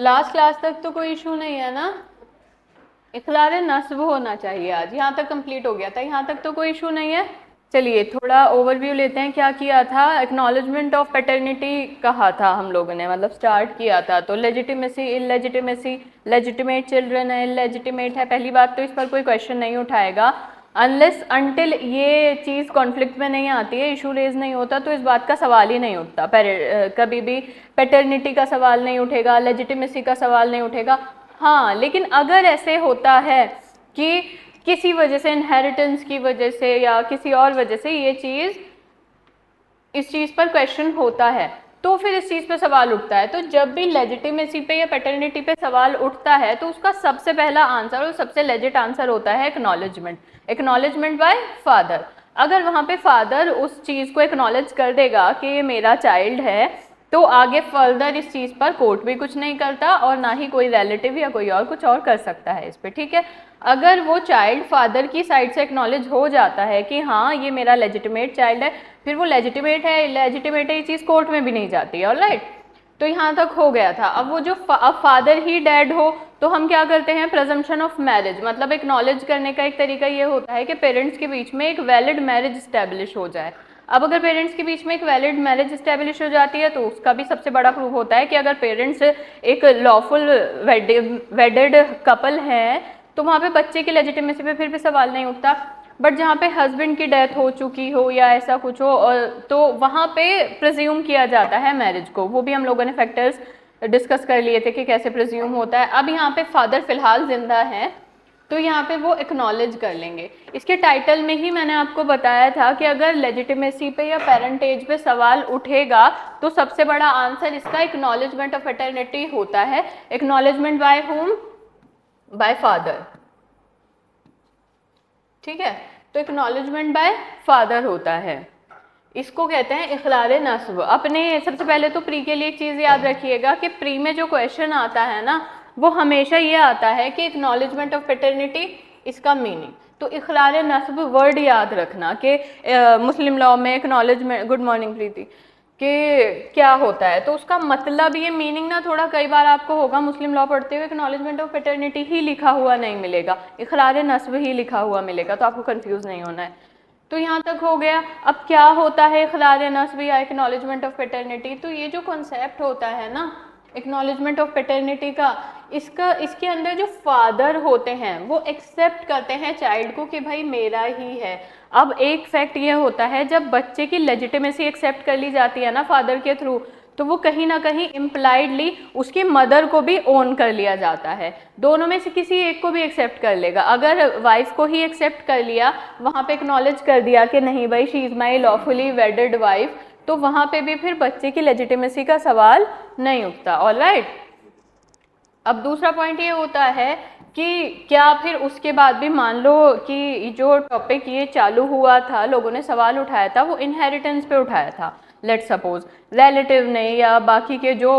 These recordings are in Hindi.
लास्ट क्लास तक तो कोई इशू नहीं है ना? इखलार नस्ब होना चाहिए आज, यहाँ तक कंप्लीट हो गया था, यहाँ तक तो कोई इशू नहीं है। चलिए थोड़ा ओवरव्यू लेते हैं, क्या किया था। एक्नॉलेजमेंट ऑफ पैटर्निटी कहा था हम लोगों ने, मतलब स्टार्ट किया था। तो लेजिटिमेसी, इलेजिटिमेसी, लेजिटिमेट चिल्ड्रन है, इलेजिटिमेट है, पहली बात तो इस पर कोई क्वेश्चन नहीं उठाएगा अनलेस अनटिल ये चीज़ कॉन्फ्लिक्ट में नहीं आती है, इशू रेज नहीं होता, तो इस बात का सवाल ही नहीं उठता। कभी भी पैटर्निटी का सवाल नहीं उठेगा, लेजिटिमेसी का सवाल नहीं उठेगा। हाँ, लेकिन अगर ऐसे होता है कि किसी वजह से, इनहेरिटेंस की वजह से या किसी और वजह से ये चीज़, इस चीज़ पर क्वेश्चन होता है, तो फिर इस चीज़ पे सवाल उठता है। तो जब भी लेजिटिमेसी पे या पैटर्निटी पे सवाल उठता है तो उसका सबसे पहला आंसर और सबसे लेजिट आंसर होता है एक्नॉलेजमेंट। Acknowledgement bye father. अगर वहाँ पे फादर उस चीज़ को एक्नॉलेज कर देगा कि ये मेरा चाइल्ड है, तो आगे फर्दर इस चीज़ पर कोर्ट भी कुछ नहीं करता और ना ही कोई रिलेटिव या कोई और कुछ और कर सकता है इस पर, ठीक है। अगर वो चाइल्ड फादर की साइड से एक्नॉलेज हो जाता है कि हाँ ये मेरा लेजिटिमेट चाइल्ड है, फिर वो लेजिटिमेट है इलेजिटिमेट है, ये चीज़ कोर्ट में भी नहीं जाती है। ऑलराइट, तो यहाँ तक हो गया था। अब वो जो अब फादर ही डैड हो तो हम क्या करते हैं, प्रेजम्पशन ऑफ मैरिज, मतलब एक्नॉलेज करने का एक तरीका ये होता है कि पेरेंट्स के बीच में एक वैलिड मैरिज इस्टेब्लिश हो जाए। अब अगर पेरेंट्स के बीच में एक वैलिड मैरिज इस्टेब्लिश हो जाती है तो उसका भी सबसे बड़ा प्रूफ होता है कि अगर पेरेंट्स एक लॉफुल वेडेड कपल हैं तो वहाँ पे बच्चे की लेजिटिमेसी पे फिर भी सवाल नहीं उठता। बट जहाँ पे हस्बैंड की डेथ हो चुकी हो या ऐसा कुछ हो, तो वहाँ पे प्रिज्यूम किया जाता है मैरिज को। वो भी हम लोगों ने फैक्टर्स डिस्कस कर लिए थे कि कैसे प्रिज्यूम होता है। अब यहाँ पे फादर फिलहाल जिंदा है तो यहाँ पे वो एक्नॉलेज कर लेंगे। इसके टाइटल में ही मैंने आपको बताया था कि अगर लेजिटिमेसी पे या पेरेंटेज पे सवाल उठेगा तो सबसे बड़ा आंसर इसका एक्नॉलेजमेंट ऑफ पैटर्निटी होता है। Acknowledgement by home? By father, ठीक है। तो एक्नॉलेजमेंट बाय फादर होता है, इसको कहते हैं इखलार नस्ब। अपने सबसे पहले तो प्री के लिए एक चीज़ याद रखिएगा कि प्री में जो क्वेश्चन आता है ना वो हमेशा ये आता है कि एक्नॉलेजमेंट ऑफ पैटर्निटी, इसका मीनिंग। तो इखलार नस्ब वर्ड याद रखना कि मुस्लिम लॉ में एक्नॉलेजमेंट, गुड मॉर्निंग प्रीति, कि क्या होता है। तो उसका मतलब, ये मीनिंग ना थोड़ा कई बार आपको होगा मुस्लिम लॉ पढ़ते हुए एक्नॉलेजमेंट ऑफ पैटर्निटी ही लिखा हुआ नहीं मिलेगा, इखलार नस्ब ही लिखा हुआ मिलेगा, तो आपको कंफ्यूज नहीं होना है। तो यहाँ तक हो गया। अब क्या होता है इखलार नस्ब या एक्नॉलेजमेंट ऑफ पैटर्निटी? तो ये जो कॉन्सेप्ट होता है ना एक्नॉलेजमेंट ऑफ पैटर्निटी का, इसके अंदर जो फादर होते हैं वो एक्सेप्ट करते हैं चाइल्ड को कि भाई मेरा ही है। अब एक फैक्ट ये होता है, जब बच्चे की लेजिटिमेसी एक्सेप्ट कर ली जाती है ना फादर के थ्रू, तो वो कहीं ना कहीं इम्प्लाइडली उसकी मदर को भी ओन कर लिया जाता है। दोनों में से किसी एक को भी एक्सेप्ट कर लेगा। अगर वाइफ को ही एक्सेप्ट कर लिया, वहाँ पे एक्नॉलेज कर दिया कि नहीं भाई she is my lawfully वेडेड wife, तो वहाँ पे भी फिर बच्चे की लेजिटिमेसी का सवाल नहीं उठता। ऑलराइट, अब दूसरा पॉइंट ये होता है कि क्या फिर उसके बाद भी मान लो कि जो टॉपिक ये चालू हुआ था, लोगों ने सवाल उठाया था, वो इनहेरिटेंस पे उठाया था, लेट सपोज रिलेटिव ने या बाकी के जो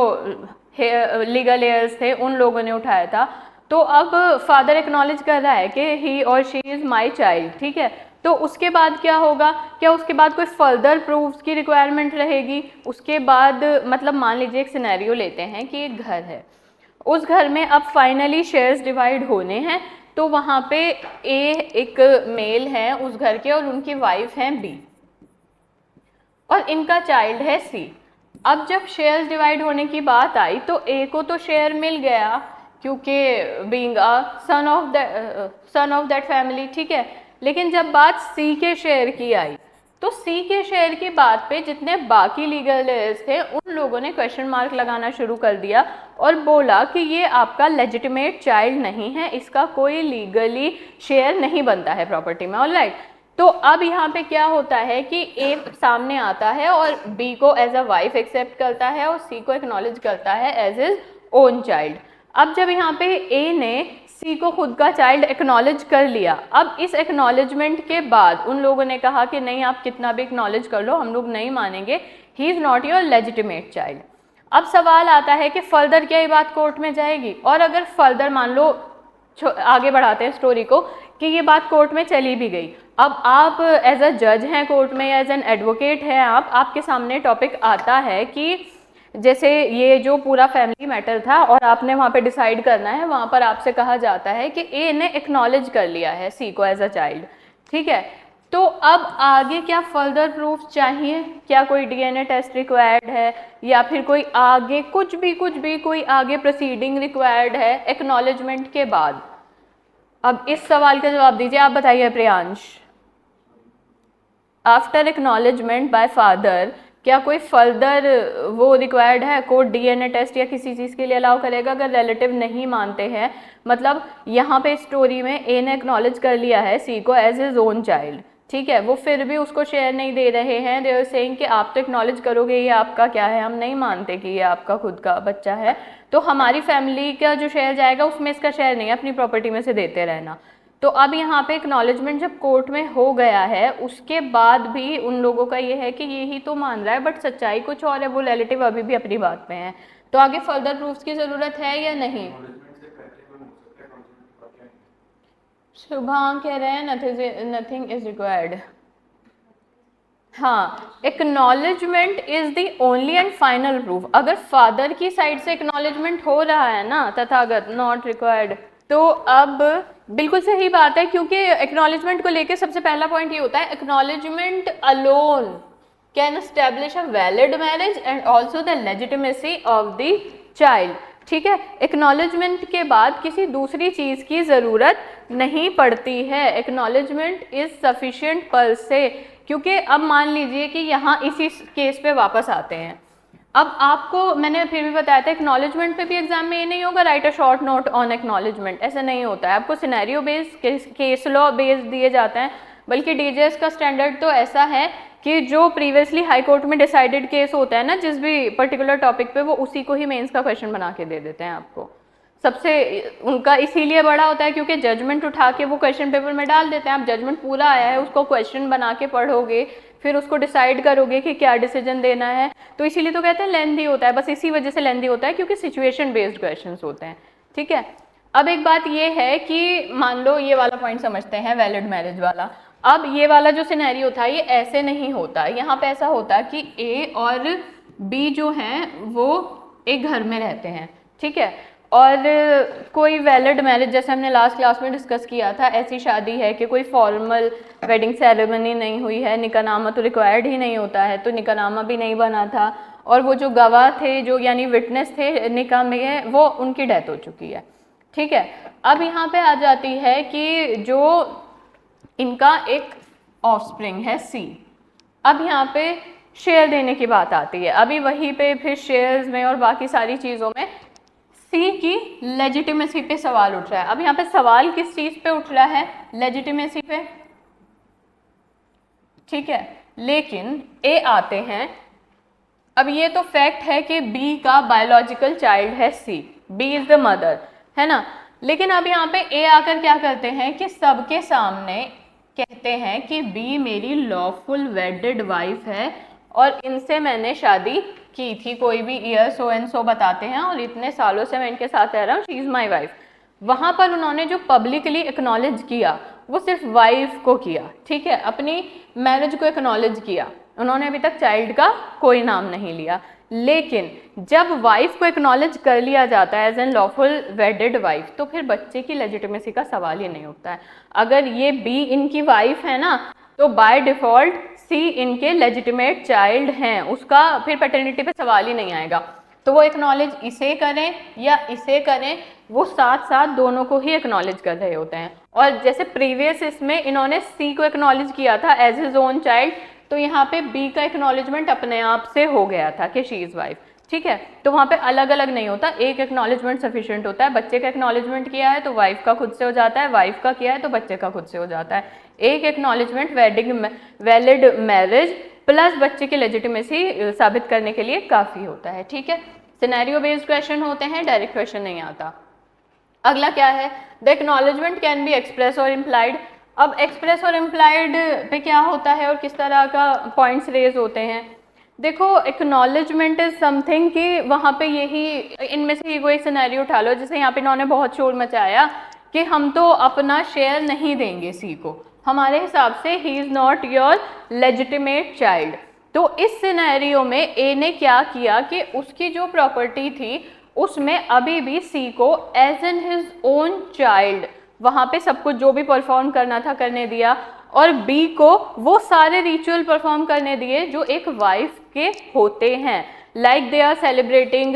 लीगल एयर्स थे उन लोगों ने उठाया था। तो अब फादर एक्नॉलेज कर रहा है कि ही और शी इज़ माई चाइल्ड, ठीक है। तो उसके बाद क्या होगा, क्या उसके बाद कोई फर्दर प्रूफ्स की रिक्वायरमेंट रहेगी? उसके बाद मतलब मान लीजिए एक सिनेरियो लेते हैं कि एक घर है, उस घर में अब फाइनली शेयर्स डिवाइड होने हैं, तो वहाँ पे ए एक मेल है उस घर के और उनकी वाइफ हैं बी और इनका चाइल्ड है सी। अब जब शेयर्स डिवाइड होने की बात आई तो ए को तो शेयर मिल गया क्योंकि being a son of that family, ठीक है। लेकिन जब बात सी के शेयर की आई तो सी के शेयर की बात पे जितने बाकी लीगल एयर्स थे उन लोगों ने क्वेश्चन मार्क लगाना शुरू कर दिया और बोला कि ये आपका लेजिटिमेट चाइल्ड नहीं है, इसका कोई लीगली शेयर नहीं बनता है प्रॉपर्टी में। ऑलराइट, तो अब यहाँ पे क्या होता है कि ए सामने आता है और बी को एज अ वाइफ एक्सेप्ट करता है और सी को एक्नॉलेज करता है एज इज ओन चाइल्ड। अब जब यहाँ पे ए ने सी को खुद का चाइल्ड एक्नॉलेज कर लिया, अब इस एक्नॉलेजमेंट के बाद उन लोगों ने कहा कि नहीं आप कितना भी एक्नॉलेज कर लो हम लोग नहीं मानेंगे, ही is not your legitimate child. अब सवाल आता है कि फर्दर क्या ये बात कोर्ट में जाएगी? और अगर फर्दर मान लो आगे बढ़ाते हैं स्टोरी को कि ये बात कोर्ट में चली भी गई, अब आप एज अ जज हैं कोर्ट में या एज एन एडवोकेट हैं, आपके सामने टॉपिक आता है कि जैसे ये जो पूरा फैमिली मैटर था और आपने वहाँ पे डिसाइड करना है, वहाँ पर आपसे कहा जाता है कि ए ने एक्नॉलेज कर लिया है सी को एज अ चाइल्ड, ठीक है। तो अब आगे क्या फर्दर प्रूफ चाहिए, क्या कोई डीएनए टेस्ट रिक्वायर्ड है या फिर कोई आगे कुछ भी कोई आगे प्रोसीडिंग रिक्वायर्ड है एक्नॉलेजमेंट के बाद? अब इस सवाल का जवाब दीजिए, आप बताइए Priyansh. After acknowledgement bye father क्या कोई फर्दर वो रिक्वायर्ड है, कोर्ट डीएनए टेस्ट या किसी चीज़ के लिए अलाउ करेगा अगर रिलेटिव नहीं मानते हैं? मतलब यहाँ पे स्टोरी में ए ने एक्नॉलेज कर लिया है सी को एज हिज ओन चाइल्ड, ठीक है, वो फिर भी उसको शेयर नहीं दे रहे हैं, दे आर सेइंग कि आप तो एक्नॉलेज करोगे ये आपका क्या है, हम नहीं मानते कि ये आपका खुद का बच्चा है, तो हमारी फैमिली का जो शेयर जाएगा उसमें इसका शेयर नहीं है, अपनी प्रॉपर्टी में से देते रहना। तो अब यहाँ पे एक्नॉलेजमेंट जब कोर्ट में हो गया है उसके बाद भी उन लोगों का ये है कि ये ही तो मान रहा है बट सच्चाई कुछ और है, वो रिलेटिव अभी भी अपनी बात पे हैं, तो आगे फर्दर प्रूफ्स की ज़रूरत है या नहीं? शुभांग कह रहे हैं नथिंग इज रिक्वायर्ड। हाँ, acknowledgement is the only and final proof. अगर फादर की साइड से एक्नॉलेजमेंट हो रहा है ना तथागत नॉट रिक्वायर्ड, तो अब बिल्कुल सही बात है, क्योंकि एक्नॉलेजमेंट को लेके सबसे पहला पॉइंट ये होता है acknowledgement alone can establish a valid marriage and also the legitimacy of the child, ठीक है। एक्नॉलेजमेंट के बाद किसी दूसरी चीज़ की ज़रूरत नहीं पड़ती है, एक्नॉलेजमेंट इज सफिशिएंट पर से। क्योंकि अब मान लीजिए कि यहाँ इसी केस पे वापस आते हैं, अब आपको मैंने फिर भी बताया था एक्नॉलेजमेंट पे भी एग्जाम में ये नहीं होगा right a short note on acknowledgement, ऐसा नहीं होता है, आपको scenario based case law based दिए जाते हैं, बल्कि डीजेएस का स्टैंडर्ड तो ऐसा है कि जो प्रीवियसली हाई कोर्ट में डिसाइडेड केस होता है ना जिस भी पर्टिकुलर टॉपिक पे, वो उसी को ही मेंस का क्वेश्चन बना के दे देते हैं आपको। सबसे उनका इसीलिए बड़ा होता है क्योंकि जजमेंट उठा के वो क्वेश्चन पेपर में डाल देते हैं, आप जजमेंट पूरा आया है उसको क्वेश्चन बना के पढ़ोगे, फिर उसको डिसाइड करोगे कि क्या डिसीजन देना है, तो इसीलिए तो कहते हैं लेंथी होता है, बस इसी वजह से लेंथी होता है क्योंकि सिचुएशन बेस्ड क्वेश्चंस होते हैं, ठीक है। अब एक बात ये है कि मान लो ये वाला पॉइंट समझते हैं वैलिड मैरिज वाला, अब ये वाला जो सिनेरियो था ये ऐसे नहीं होता, यहाँ पे ऐसा होता कि ए और बी जो हैं वो एक घर में रहते हैं, ठीक है, और कोई वैलिड मैरिज जैसे हमने लास्ट क्लास में डिस्कस किया था ऐसी शादी है कि कोई फॉर्मल वेडिंग सेरेमनी नहीं हुई है, निकाहनामा तो रिक्वायर्ड ही नहीं होता है, तो निकाहनामा भी नहीं बना था, और वो जो गवाह थे जो यानी विटनेस थे निकाह में वो उनकी डेथ हो चुकी है, ठीक है। अब यहाँ पे आ जाती है कि जो इनका एक ऑफस्प्रिंग है सी, अब यहाँ पे शेयर देने की बात आती है, अभी वहीं पे फिर शेयर्स में और बाकी सारी चीज़ों में सी की लेजिटिमेसी पे सवाल उठ रहा है। अब यहाँ पे सवाल किस चीज़ पे उठ रहा है? लेजिटिमेसी पे, ठीक है, लेकिन ए आते हैं, अब ये तो फैक्ट है कि बी का बायोलॉजिकल चाइल्ड है सी, बी इज द मदर, है ना, लेकिन अब यहाँ पे ए आकर क्या करते हैं कि सबके सामने कहते हैं कि बी मेरी लॉफुल वेडेड वाइफ है और इनसे मैंने शादी की थी, कोई भी ईयर सो एंड सो बताते हैं और इतने सालों से मैं इनके साथ रह रहा हूँ, शी इज़ माई वाइफ। वहाँ पर उन्होंने जो पब्लिकली एक्नॉलेज किया वो सिर्फ वाइफ को किया, ठीक है, अपनी मैरिज को एक्नॉलेज किया, उन्होंने अभी तक चाइल्ड का कोई नाम नहीं लिया। लेकिन जब वाइफ को एक्नॉलेज कर लिया जाता है as an lawful wedded wife, तो फिर बच्चे की लेजिटिमेसी का सवाल ही नहीं उठता है। अगर ये बी इनकी वाइफ है ना, तो बाय डिफ़ॉल्ट सी इनके लेजिटिमेट चाइल्ड हैं, उसका फिर पैटर्निटी पे सवाल ही नहीं आएगा। तो वो एक्नॉलेज इसे करें या इसे करें, वो साथ साथ दोनों को ही एक्नॉलेज कर रहे होते हैं। और जैसे प्रीवियस इसमें इन्होंने सी को एक्नॉलेज किया था एज हिज ओन चाइल्ड, तो यहाँ पे बी का एक्नॉलेजमेंट अपने आप से हो गया था कि शी इज़ वाइफ, ठीक है। तो वहाँ पे अलग अलग नहीं होता, एक एक्नॉलेजमेंट सफिशिएंट होता है। बच्चे का एक्नॉलेजमेंट किया है तो वाइफ का खुद से हो जाता है, वाइफ का किया है तो बच्चे का खुद से हो जाता है। एक एक्नॉलेजमेंट वैलिड मैरिज प्लस बच्चे की लेजिटिमेसी साबित करने के लिए काफ़ी होता है, ठीक है। सिनेरियो बेस्ड क्वेश्चन होते हैं, डायरेक्ट क्वेश्चन नहीं आता। अगला क्या है? The acknowledgement can be express और इम्प्लाइड। अब एक्सप्रेस और इम्प्लाइड पे क्या होता है और किस तरह का पॉइंट्स रेज होते हैं? देखो, एक्नॉलेजमेंट इज समथिंग कि वहाँ पे यही इनमें से कोई सिनेरियो उठा लो, जैसे यहाँ पे इन्होंने बहुत शोर मचाया कि हम तो अपना शेयर नहीं देंगे सी को, हमारे हिसाब से ही is not your legitimate child. तो इस सिनेरियो में ए ने क्या किया कि उसकी जो प्रॉपर्टी थी उसमें अभी भी सी को as an his own child वहाँ पे सब कुछ जो भी परफॉर्म करना था करने दिया, और बी को वो सारे रिचुअल परफॉर्म करने दिए जो एक वाइफ के होते हैं। लाइक दे आर सेलिब्रेटिंग,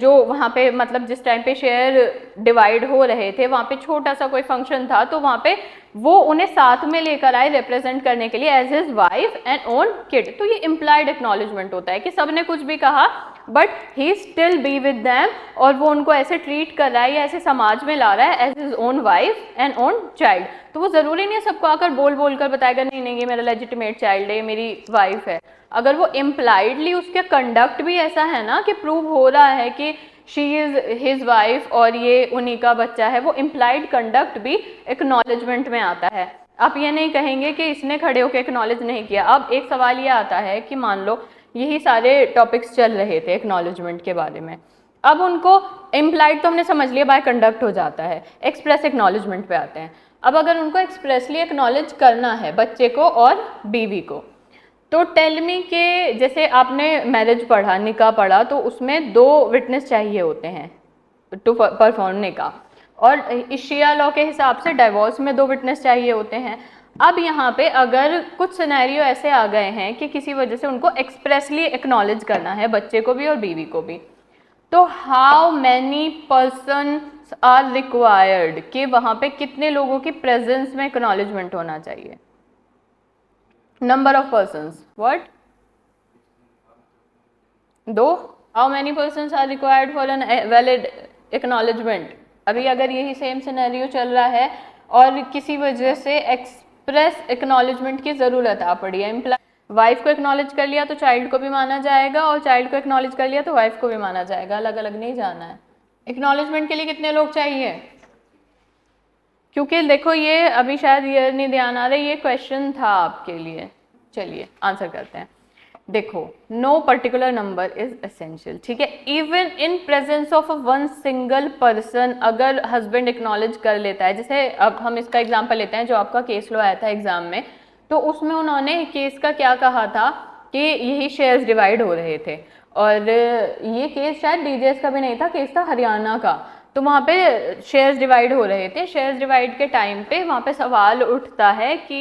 जो वहाँ पे मतलब जिस टाइम पे शेयर डिवाइड हो रहे थे वहाँ पे छोटा सा कोई फंक्शन था, तो वहाँ पे वो उन्हें साथ में लेकर आए रिप्रेजेंट करने के लिए as his wife and own kid. तो ये इम्प्लाइड एक्नॉलेजमेंट होता है कि सबने कुछ भी कहा but he still be with them, और वो उनको ऐसे ट्रीट कर रहा है या ऐसे समाज में ला रहा है as his own wife and own child. तो वो ज़रूरी नहीं है सबको आकर बोल बोल कर बताएगा नहीं नहीं ये मेरा लेजिटिमेट चाइल्ड है, मेरी वाइफ है। अगर वो इम्प्लाइडली उसके कंडक्ट भी ऐसा है ना कि प्रूव हो रहा है कि शी इज़ हिज वाइफ और ये उन्हीं का बच्चा है, वो इम्प्लाइड कंडक्ट भी एक्नॉलेजमेंट में आता है। आप ये नहीं कहेंगे कि इसने खड़े होकर एक्नॉलेज नहीं किया। अब एक सवाल ये आता है कि मान लो यही सारे टॉपिक्स चल रहे थे एक्नॉलेजमेंट के बारे में, अब उनको इम्प्लाइड तो हमने समझ लिया बाय कंडक्ट हो जाता है, एक्सप्रेस एक्नॉलेजमेंट पे आते हैं। अब अगर उनको एक्सप्रेसली एक्नॉलेज करना है बच्चे को और बीवी को, तो टेल मी के जैसे आपने मैरिज पढ़ा, निकाह पढ़ा, तो उसमें 2 विटनेस चाहिए होते हैं टू परफॉर्म निकाह, और शिया लॉ के हिसाब से डाइवोर्स में 2 विटनेस चाहिए होते हैं। अब यहाँ पे अगर कुछ सिनेरियो ऐसे आ गए हैं कि किसी वजह से उनको एक्सप्रेसली एक्नॉलेज करना है बच्चे को भी और बीवी को भी, तो how many persons are required, कि वहाँ पे कितने लोगों की प्रेजेंस में एक्नॉलेजमेंट होना चाहिए? Number of persons what? 2। How many persons are required for an valid acknowledgement? अभी अगर यही सेम सिनेरियो चल रहा है और किसी वजह से एक्सप्रेस एक्नॉलेजमेंट की ज़रूरत आ पड़ी है, वाइफ को एक्नॉलेज कर लिया तो चाइल्ड को भी माना जाएगा, और चाइल्ड को एक्नॉलेज कर लिया तो वाइफ को भी माना जाएगा, अलग अलग नहीं जाना है। एक्नॉलेजमेंट के लिए कितने लोग चाहिए? क्योंकि देखो ये अभी शायद ईयर नहीं ध्यान आ रहा, ये क्वेश्चन था आपके लिए। चलिए आंसर करते हैं। देखो, no particular number is essential, ठीक है। Even in presence of one single person, अगर हस्बैंड एक्नॉलेज कर लेता है, जैसे अब हम इसका एग्जांपल लेते हैं जो आपका केस लो आया था एग्जाम में, तो उसमें उन्होंने केस का क्या कहा था कि यही शेयर्स डिवाइड हो रहे थे, और ये केस शायद डीजेएस का भी नहीं था, केस था हरियाणा का। तो वहाँ पे शेयर्स डिवाइड हो रहे थे। शेयर्स डिवाइड के टाइम पे वहाँ पे सवाल उठता है कि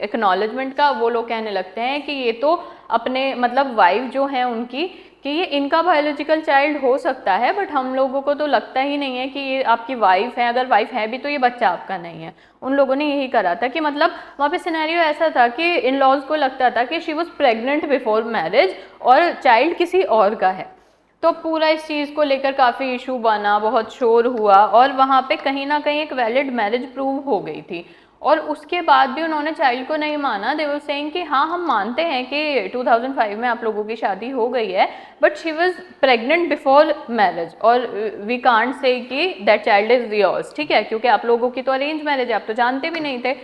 एक्नॉलेजमेंट का, वो लोग कहने लगते हैं कि ये तो अपने मतलब वाइफ जो है उनकी, कि ये इनका बायोलॉजिकल चाइल्ड हो सकता है, बट हम लोगों को तो लगता ही नहीं है कि ये आपकी वाइफ है, अगर वाइफ है भी तो ये बच्चा आपका नहीं है। उन लोगों ने यही करा था कि मतलब वहाँ पे सिनेरियो ऐसा था कि इन लॉज को लगता था कि she was pregnant before marriage और चाइल्ड किसी और का है। तो पूरा इस चीज़ को लेकर काफ़ी इशू बना, बहुत शोर हुआ, और वहाँ पे कहीं ना कहीं एक वैलिड मैरिज प्रूव हो गई थी, और उसके बाद भी उन्होंने चाइल्ड को नहीं माना। दे वर सेइंग कि हाँ हम मानते हैं कि 2005 में आप लोगों की शादी हो गई है, but she was pregnant before marriage, और वी कांट से कि दैट चाइल्ड इज योर्स, ठीक है, क्योंकि आप लोगों की तो अरेंज मैरिज है, आप तो जानते भी नहीं थे।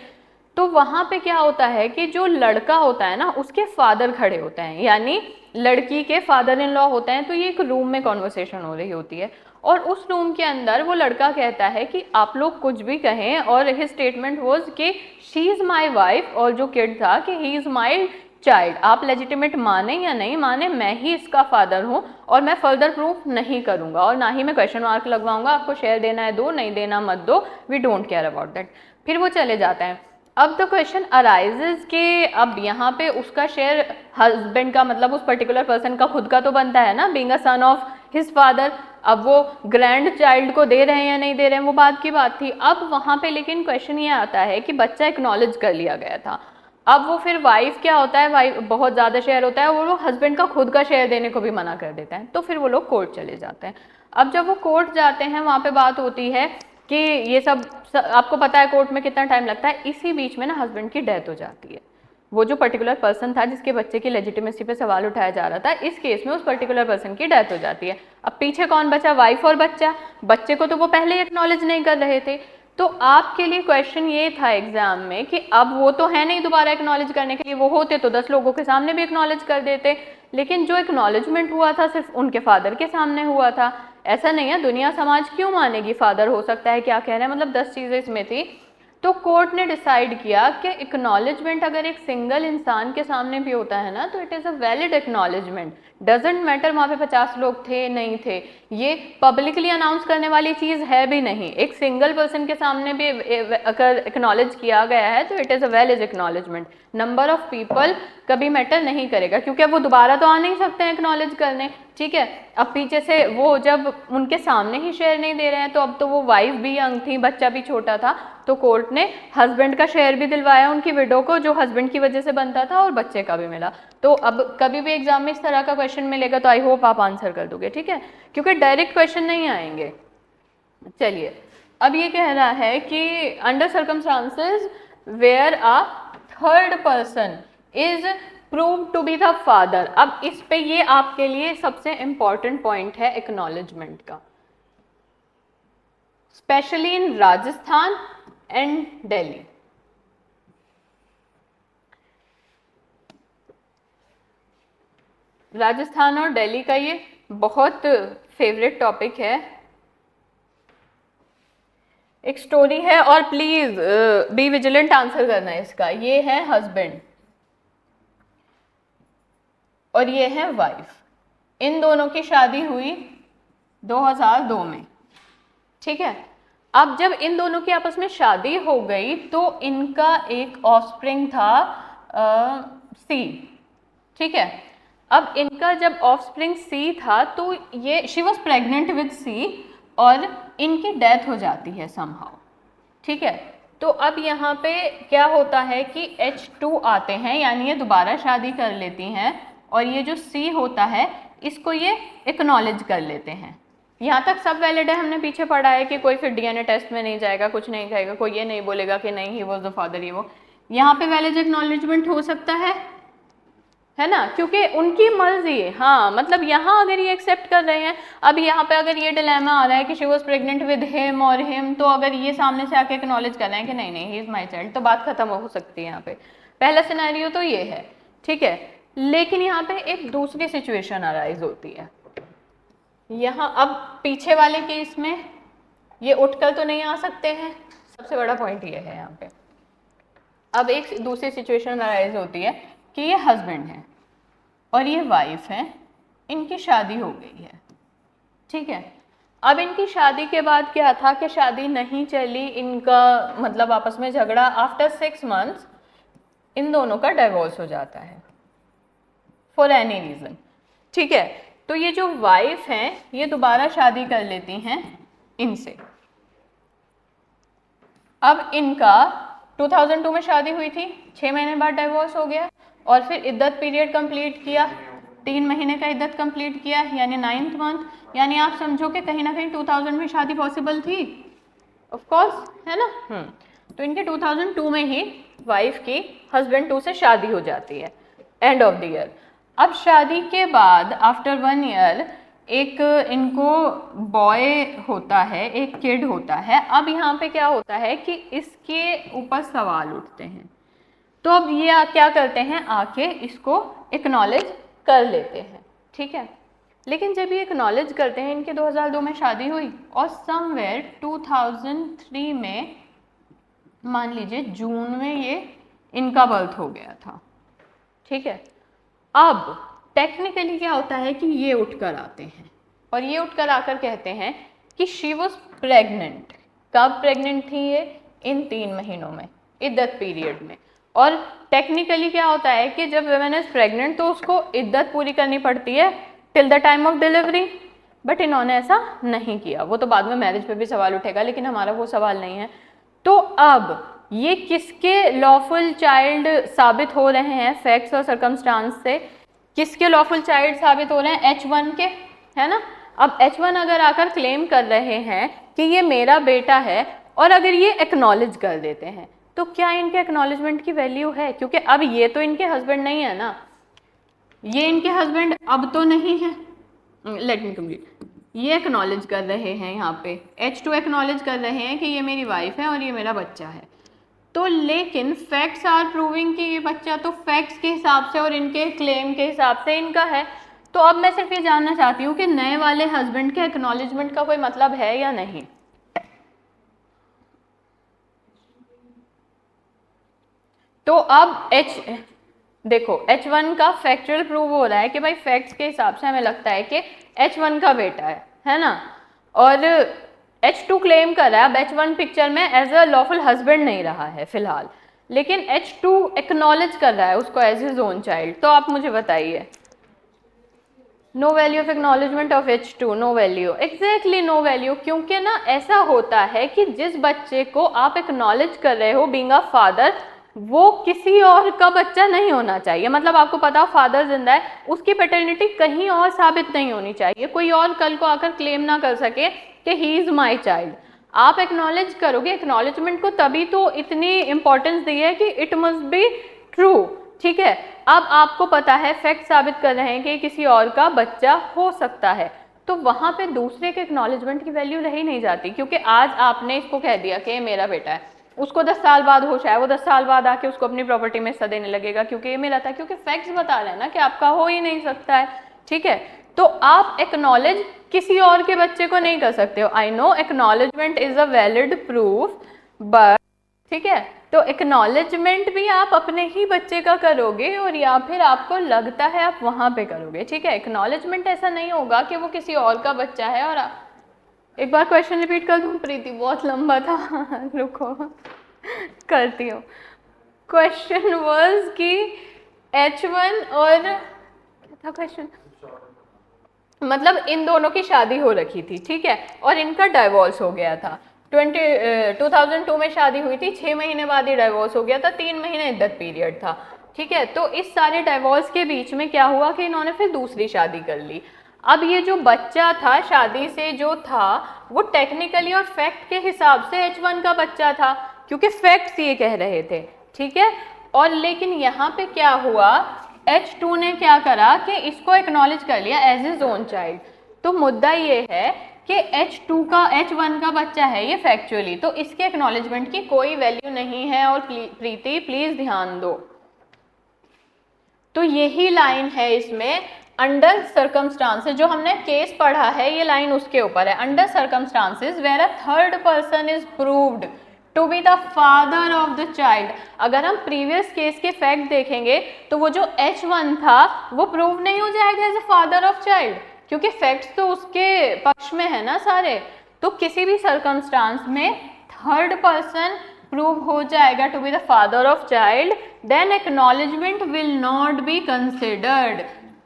तो वहाँ पे क्या होता है कि जो लड़का होता है ना, उसके फादर खड़े होते हैं, यानी लड़की के फादर इन लॉ होते हैं। तो ये एक रूम में कॉन्वर्सेशन हो रही होती है, और उस रूम के अंदर वो लड़का कहता है कि आप लोग कुछ भी कहें, और हिज स्टेटमेंट वाज कि शी इज़ माई वाइफ, और जो किड था कि ही इज़ माई चाइल्ड। आप लेजिटिमेट माने या नहीं माने, मैं ही इसका फादर हूँ, और मैं फर्दर प्रूफ नहीं करूँगा, और ना ही मैं क्वेश्चन मार्क लगवाऊंगा, आपको शेयर देना है दो, नहीं देना मत दो, we don't care about that. फिर वो चले जाते हैं। अब द क्वेश्चन अराइजेज कि अब यहाँ पे उसका शेयर हस्बैंड का, मतलब उस पर्टिकुलर पर्सन का खुद का तो बनता है ना, being a son of his father. अब वो ग्रैंड चाइल्ड को दे रहे हैं या नहीं दे रहे हैं, वो बात की बात थी। अब वहाँ पे लेकिन क्वेश्चन ये आता है कि बच्चा एक्नॉलेज कर लिया गया था, अब वो फिर वाइफ क्या होता है, वाइफ बहुत ज़्यादा शेयर होता है, वो हस्बैंड का खुद का शेयर देने को भी मना कर देता है। तो फिर वो लोग कोर्ट चले जाते हैं। अब जब वो कोर्ट जाते हैं, वहाँ पे बात होती है कि ये सब आपको पता है कोर्ट में कितना टाइम लगता है। इसी बीच में ना हस्बैंड की डेथ हो जाती है। वो जो पर्टिकुलर पर्सन था जिसके बच्चे की लेजिटिमेसी पे सवाल उठाया जा रहा था, इस केस में उस पर्टिकुलर पर्सन की डेथ हो जाती है। अब पीछे कौन बचा, वाइफ और बच्चा। बच्चे को तो वो पहले ही एक्नॉलेज नहीं कर रहे थे। तो आपके लिए क्वेश्चन ये था एग्जाम में कि अब वो तो है नहीं दोबारा एक्नॉलेज करने के लिए, वो होते तो 10 लोगों के सामने भी एक्नॉलेज कर देते, लेकिन जो एक्नॉलेजमेंट हुआ था सिर्फ उनके फादर के सामने हुआ था। ऐसा नहीं है, दुनिया समाज क्यों मानेगी, फादर हो सकता है, क्या कह रहे हैं, मतलब 10 चीज़ें इसमें थी। तो कोर्ट ने डिसाइड किया कि एक्नॉलेजमेंट अगर एक सिंगल इंसान के सामने भी होता है ना, तो it is a valid acknowledgement, doesn't matter वहाँ पे 50 लोग थे नहीं थे, ये पब्लिकली अनाउंस करने वाली चीज़ है भी नहीं, एक सिंगल पर्सन के सामने भी अगर एक्नॉलेज किया गया है तो it is a valid acknowledgement. Number of people कभी मैटर नहीं करेगा, क्योंकि अब वो दोबारा तो आ नहीं सकते हैं एक्नॉलेज करने, ठीक है। अब पीछे से वो जब उनके सामने ही शेयर नहीं दे रहे हैं, तो अब तो वो वाइफ भी यंग थी, बच्चा भी छोटा था, तो कोर्ट ने हस्बैंड का शेयर भी दिलवाया उनकी विडो को, जो हस्बैंड की वजह से बनता था, और बच्चे का भी मिला। तो अब कभी भी एग्जाम में इस तरह का क्वेश्चन मिलेगा तो आई होप आप आंसर कर दोगे, ठीक है, क्योंकि डायरेक्ट क्वेश्चन नहीं आएंगे। चलिए, अब ये कह रहा है कि under circumstances where a third person is prove to be the father. अब इस पे ये आपके लिए सबसे इंपॉर्टेंट पॉइंट है एक्नॉलेजमेंट का, specially in Rajasthan and Delhi. Rajasthan और दिल्ली का ये बहुत फेवरेट टॉपिक है। एक स्टोरी है, और प्लीज बी विजिलेंट आंसर करना है इसका। ये है हस्बैंड और ये है वाइफ, इन दोनों की शादी हुई 2002 में, ठीक है। अब जब इन दोनों की आपस में शादी हो गई तो इनका एक ऑफस्प्रिंग था सी, ठीक है। अब इनका जब ऑफस्प्रिंग सी था तो ये she was pregnant with C, और इनकी डेथ हो जाती है समहाउ, ठीक है। तो अब यहाँ पे क्या होता है कि H2 आते हैं, यानी ये दोबारा शादी कर लेती हैं, और ये जो C होता है इसको ये एक्नॉलेज कर लेते हैं। यहाँ तक सब वैलिड है, हमने पीछे पढ़ा है कि कोई फिर DNA टेस्ट में नहीं जाएगा, कुछ नहीं कहेगा, कोई ये नहीं बोलेगा कि नहीं ही वॉज द फादर, ये वो। यहाँ पे वैलिड एक्नॉलेजमेंट हो सकता है ना, क्योंकि उनकी मर्जी है। हाँ, मतलब यहाँ अगर ये एक्सेप्ट कर रहे हैं, अब यहाँ पे अगर ये डिलेमा आ रहा है कि she was pregnant with him और हिम, तो अगर ये सामने से आके एक्नॉलेज कर रहे हैं कि नहीं नहीं ही इज माई चाइल्ड, तो बात खत्म हो सकती है यहाँ पे। पहला सिनेरियो तो ये है, ठीक है। लेकिन यहाँ पे एक दूसरी सिचुएशन अराइज होती है। यहाँ अब पीछे वाले केस में ये उठकर तो नहीं आ सकते हैं, सबसे बड़ा पॉइंट ये है यहाँ पे। अब एक दूसरी सिचुएशन अराइज होती है कि ये हस्बैंड है और ये वाइफ है, इनकी शादी हो गई है, ठीक है। अब इनकी शादी के बाद क्या था कि शादी नहीं चली, इनका मतलब आपस में झगड़ा, आफ्टर 6 months इन दोनों का डिवोर्स हो जाता है फॉर एनी रीजन, ठीक है। तो ये जो वाइफ हैं ये दोबारा शादी कर लेती हैं इनसे। अब इनका 2002 में शादी हुई थी, 6 महीने बाद डिवोर्स हो गया, और फिर इद्दत पीरियड कंप्लीट किया, 3 महीने का इद्दत कंप्लीट किया, यानी 9th month, यानी आप समझो कि कहीं ना कहीं 2000 में शादी पॉसिबल थी, ऑफ कोर्स, है ना। तो इनके 2002 में ही वाइफ की हस्बैंड 2 से शादी हो जाती है, एंड ऑफ द ईयर। अब शादी के बाद आफ्टर 1 year एक इनको बॉय होता है, एक किड होता है। अब यहाँ पे क्या होता है कि इसके ऊपर सवाल उठते हैं, तो अब ये क्या करते हैं, आके इसको एक्नॉलेज कर लेते हैं, ठीक है। लेकिन जब ये एक्नॉलेज करते हैं, इनके 2002 में शादी हुई, और समवेयर 2003 में मान लीजिए जून में ये इनका बर्थ हो गया था, ठीक है। अब टेक्निकली क्या होता है कि ये उठकर आते हैं और ये उठकर आकर कहते हैं कि शी वॉज प्रेग्नेंट। कब प्रेग्नेंट थी ये? इन 3 महीनों में, इद्दत पीरियड में। और टेक्निकली क्या होता है कि जब वुमेन इज प्रेग्नेंट तो उसको इद्दत पूरी करनी पड़ती है till the time of delivery, but इन्होंने ऐसा नहीं किया। वो तो बाद में मैरिज पे भी सवाल उठेगा, लेकिन हमारा वो सवाल नहीं है। तो अब ये किसके लॉफुल चाइल्ड साबित हो रहे हैं फैक्ट्स और सर्कमस्टांस से? किसके लॉफुल चाइल्ड साबित हो रहे हैं? H1 के, है ना। अब H1 अगर आकर क्लेम कर रहे हैं कि ये मेरा बेटा है, और अगर ये एक्नॉलेज कर देते हैं, तो क्या इनके एक्नॉलेजमेंट की वैल्यू है? क्योंकि अब ये तो इनके हस्बैंड नहीं है ना, ये इनके हस्बैंड अब तो नहीं है। Let me complete. ये एक्नॉलेज कर रहे हैं, यहाँ पे H2 एक्नॉलेज कर रहे हैं कि ये मेरी वाइफ है और ये मेरा बच्चा है। तो लेकिन फैक्ट्स आर प्रूविंग कि ये बच्चा तो फैक्ट्स के हिसाब से और इनके क्लेम के हिसाब से इनका है। तो अब मैं सिर्फ ये जानना चाहती हूँ कि नए वाले हस्बैंड के एक्नॉलेजमेंट का कोई मतलब है या नहीं। तो अब देखो H1 का फैक्चुअल प्रूव हो रहा है कि भाई फैक्ट्स के हिसाब से हमें लगता है कि H1 का बेटा है ना, और H2 क्लेम कर रहा है। अब H1 पिक्चर में एज अ लॉफुल हस्बैंड नहीं रहा है फिलहाल, लेकिन H2 एक्नॉलेज कर रहा है उसको एज हिज ओन चाइल्ड। तो आप मुझे बताइए, no value of acknowledgement of H2, no value, exactly no value, क्योंकि ना ऐसा होता है कि जिस बच्चे को आप एक्नॉलेज कर रहे हो बीइंग अ फादर, वो किसी और का बच्चा नहीं होना चाहिए। मतलब आपको पता हो फादर जिंदा है, उसकी पैटर्निटी कहीं और साबित नहीं होनी चाहिए, कोई और कल को आकर क्लेम ना कर सके कि ही इज माई चाइल्ड। आप एक्नॉलेज करोगे, एक्नॉलेजमेंट को तभी तो इतनी इंपॉर्टेंस दी है कि इट मस्ट बी ट्रू, ठीक है। अब आपको पता है, फैक्ट साबित कर रहे हैं कि किसी और का बच्चा हो सकता है, तो वहां पे दूसरे के एक्नॉलेजमेंट की वैल्यू रही नहीं जाती, क्योंकि आज आपने इसको कह दिया कि ये मेरा बेटा है, उसको 10 साल बाद होश आया, वो 10 साल बाद आके उसको अपनी प्रॉपर्टी में हिस्सा देने लगेगा क्योंकि ये मेरा था, क्योंकि फैक्ट्स बता रहे हैं ना कि आपका हो ही नहीं सकता है, ठीक है। तो आप एक्नॉलेज किसी और के बच्चे को नहीं कर सकते हो। I know acknowledgement is a valid proof, but ठीक है, तो एक्नॉलेजमेंट भी आप अपने ही बच्चे का करोगे और या फिर आपको लगता है आप वहां पे करोगे, ठीक है। एक्नॉलेजमेंट ऐसा नहीं होगा कि वो किसी और का बच्चा है। और एक बार क्वेश्चन रिपीट कर दूं प्रीति, बहुत लंबा था रुको करती हूँ। क्वेश्चन वाज कि H1 और क्या था क्वेश्चन, मतलब इन दोनों की शादी हो रखी थी, ठीक है, और इनका डाइवोर्स हो गया था। 2002 में शादी हुई थी, 6 महीने बाद ही डाइवोर्स हो गया था, 3 महीने इद्दत पीरियड था, ठीक है। तो इस सारे डाइवोर्स के बीच में क्या हुआ कि इन्होंने फिर दूसरी शादी कर ली। अब ये जो बच्चा था शादी से जो था, वो टेक्निकली और फैक्ट के हिसाब से H1 का बच्चा था, क्योंकि फैक्ट्स ये कह रहे थे, ठीक है। और लेकिन यहाँ पे क्या हुआ, H2 ने क्या करा कि इसको एक्नॉलेज कर लिया एज इज ओन चाइल्ड। तो मुद्दा ये है कि H2 का H1 का बच्चा है ये फैक्चुअली, तो इसके एक्नॉलेजमेंट की कोई वैल्यू नहीं है। और प्रीति प्लीज ध्यान दो, तो यही लाइन है इसमें, अंडर सर्कमस्टांसेस, जो हमने केस पढ़ा है ये लाइन उसके ऊपर है। Under circumstances where a third person is proved to be the father of the child. अगर हम प्रीवियस केस के फैक्ट देखेंगे तो वो जो H1 था वो प्रूव नहीं हो जाएगा as a father of child, क्योंकि फैक्ट्स तो उसके पक्ष में है ना सारे। तो किसी भी सर्कमस्टांस में थर्ड पर्सन प्रूव हो जाएगा to be the father of child, then acknowledgement will not be considered.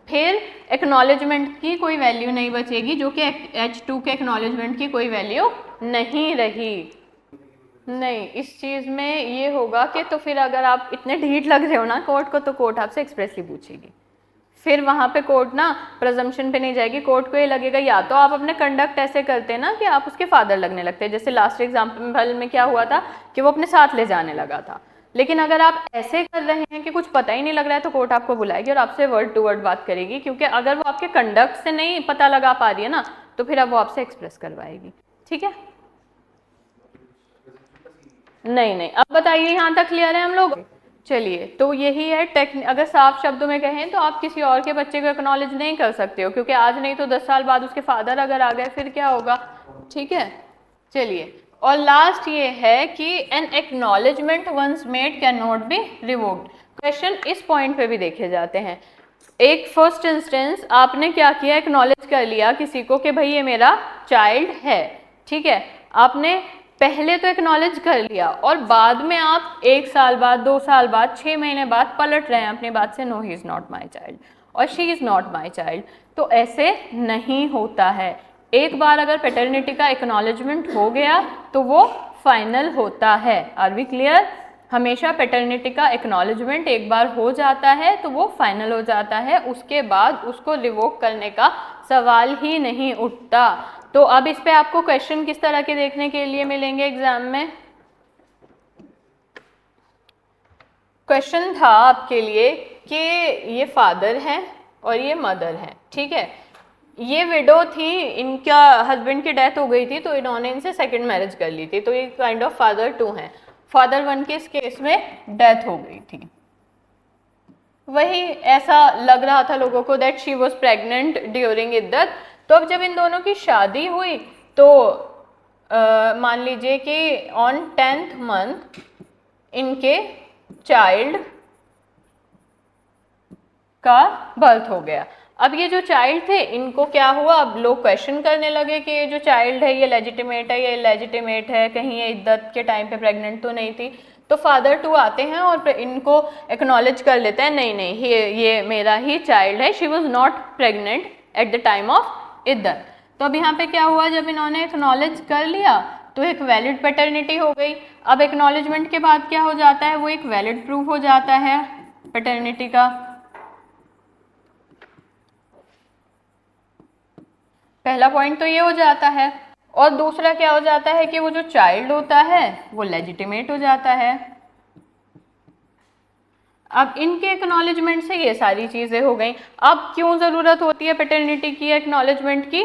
फिर एक्नॉलेजमेंट की कोई वैल्यू नहीं बचेगी, जो कि H2 के एक्नॉलेजमेंट की कोई वैल्यू नहीं रही। नहीं, इस चीज़ में ये होगा कि तो फिर अगर आप इतने ढीठ लग रहे हो ना कोर्ट को, तो कोर्ट आपसे एक्सप्रेसली पूछेगी, फिर वहाँ पे कोर्ट ना प्रजम्पशन पे नहीं जाएगी। कोर्ट को ये लगेगा या तो आप अपने कंडक्ट ऐसे करते हैं ना कि आप उसके फादर लगने लगते हैं, जैसे लास्ट एग्जाम्पल में क्या हुआ था कि वो अपने साथ ले जाने लगा था। लेकिन अगर आप ऐसे कर रहे हैं कि कुछ पता ही नहीं लग रहा है, तो कोर्ट आपको बुलाएगी और आपसे वर्ड टू वर्ड बात करेगी, क्योंकि अगर वो आपके कंडक्ट से नहीं पता लगा पा रही है ना, तो फिर अब वो आपसे एक्सप्रेस करवाएगी, ठीक है। नहीं, अब बताइए यहाँ तक क्लियर है हम लोग। चलिए, तो यही है अगर साफ शब्दों में कहें तो आप किसी और के बच्चे को एक्नॉलेज नहीं कर सकते हो, क्योंकि आज नहीं तो 10 साल बाद उसके फादर अगर आ गए फिर क्या होगा, ठीक है। चलिए, और लास्ट ये है कि an acknowledgement once made can not be revoked. Question इस पॉइंट पे भी देखे जाते हैं। एक फर्स्ट इंस्टेंस आपने क्या किया, एक्नॉलेज कर लिया किसी को कि भाई ये मेरा चाइल्ड है, ठीक है। आपने पहले तो एक्नॉलेज कर लिया और बाद में आप 1 साल बाद, 2 साल बाद, 6 महीने बाद पलट रहे हैं अपनी बात से, no he is not my child और she is not my child. तो ऐसे नहीं होता है। एक बार अगर पैटर्निटी का एक्नॉलेजमेंट हो गया तो वो फाइनल होता है। Are we clear? हमेशा पैटर्निटी का एक्नॉलेजमेंट एक बार हो जाता है तो वो फाइनल हो जाता है, उसके बाद उसको रिवोक करने का सवाल ही नहीं उठता। तो अब इस पे आपको क्वेश्चन किस तरह के देखने के लिए मिलेंगे एग्जाम में? क्वेश्चन था आपके लिए कि ये फादर हैं और ये मदर हैं, ठीक है। ये विडो थी, इनका हस्बैंड की डेथ हो गई थी तो इन्होंने इनसे सेकंड मैरिज कर ली थी, तो ये काइंड ऑफ फादर 2 हैं। फादर 1 के इस केस में डेथ हो गई थी। वही ऐसा लग रहा था लोगों को that she was pregnant during इद्दत। तो अब जब इन दोनों की शादी हुई तो मान लीजिए कि ऑन 10th मंथ इनके चाइल्ड का बर्थ हो गया। अब ये जो चाइल्ड थे इनको क्या हुआ, अब लोग क्वेश्चन करने लगे कि ये जो चाइल्ड है ये लेजिटिमेट है, ये इलेजिटिमेट है, कहीं ये इद्दत के टाइम पे प्रेग्नेंट तो नहीं थी। तो फादर टू आते हैं और इनको एक्नॉलेज कर लेते हैं, नहीं नहीं ये मेरा ही चाइल्ड है, she was not pregnant at the time of इद्दत। तो अब यहाँ पे क्या हुआ, जब इन्होंने एक्नॉलेज कर लिया तो एक वैलिड पैटर्निटी हो गई। अब एक्नॉलेजमेंट के बाद क्या हो जाता है, वो एक वैलिड प्रूफ हो जाता है पैटर्निटी का। पहला पॉइंट तो ये हो जाता है, और दूसरा क्या हो जाता है कि वो जो चाइल्ड होता है वो लेजिटिमेट हो जाता है। अब इनके एक्नॉलेजमेंट से ये सारी चीजें हो गई। अब क्यों जरूरत होती है पैटर्निटी की एक्नॉलेजमेंट की,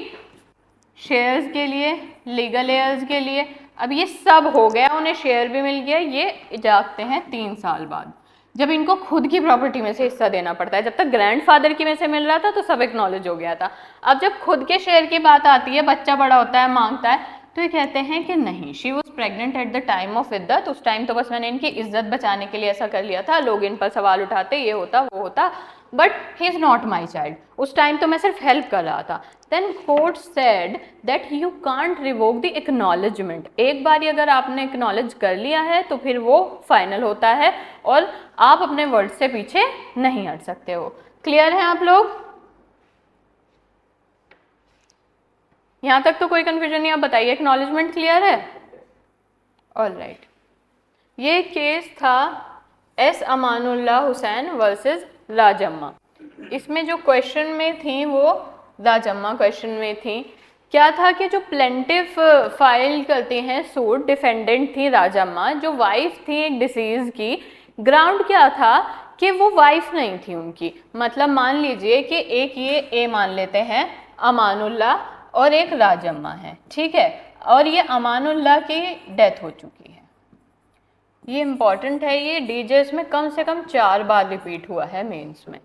शेयर्स के लिए, लीगल एयर्स के लिए। अब ये सब हो गया, उन्हें शेयर भी मिल गया, ये जागते हैं 3 साल बाद, जब इनको खुद की प्रॉपर्टी में से हिस्सा देना पड़ता है। जब तक ग्रैंडफादर की में से मिल रहा था तो सब एक्नॉलेज हो गया था। अब जब खुद के शेयर की बात आती है, बच्चा बड़ा होता है, मांगता है, तो ये कहते हैं कि नहीं, she was pregnant at the time of इद्दत। उस टाइम तो बस मैंने इनकी इज्जत बचाने के लिए ऐसा कर लिया था, लोग इन पर सवाल उठाते, ये होता वो होता, but he is not my child. उस टाइम तो मैं सिर्फ हेल्प कर रहा था। Then court said that you can't revoke the acknowledgement. एक बार अगर आपने एक्नॉलेज कर लिया है तो फिर वो फाइनल होता है और आप अपने वर्ड से पीछे नहीं हट सकते हो। क्लियर है आप लोग? यहां तक तो कोई कंफ्यूजन नहीं, आप बताइए, एक्नॉलेजमेंट क्लियर है? ऑलराइट। ये केस था एस अमानुल्लाह हुसैन वर्सेस राजम्मा। इसमें जो क्वेश्चन में थी वो राजम्मा क्वेश्चन में थी। क्या था कि जो प्लेंटिफ फाइल करती हैं सूट, डिफेंडेंट थी राजम्मा, जो वाइफ थी एक डिसीज की। ग्राउंड क्या था कि वो वाइफ नहीं थी उनकी, मतलब मान लीजिए कि एक ये ए मान लेते हैं अमानुल्लाह और एक राजम्मा है, ठीक है, और ये अमानुल्लाह की डेथ हो चुकी है। ये इम्पॉर्टेंट है, ये डीजेस में कम से कम 4 बार रिपीट हुआ है मेंस में।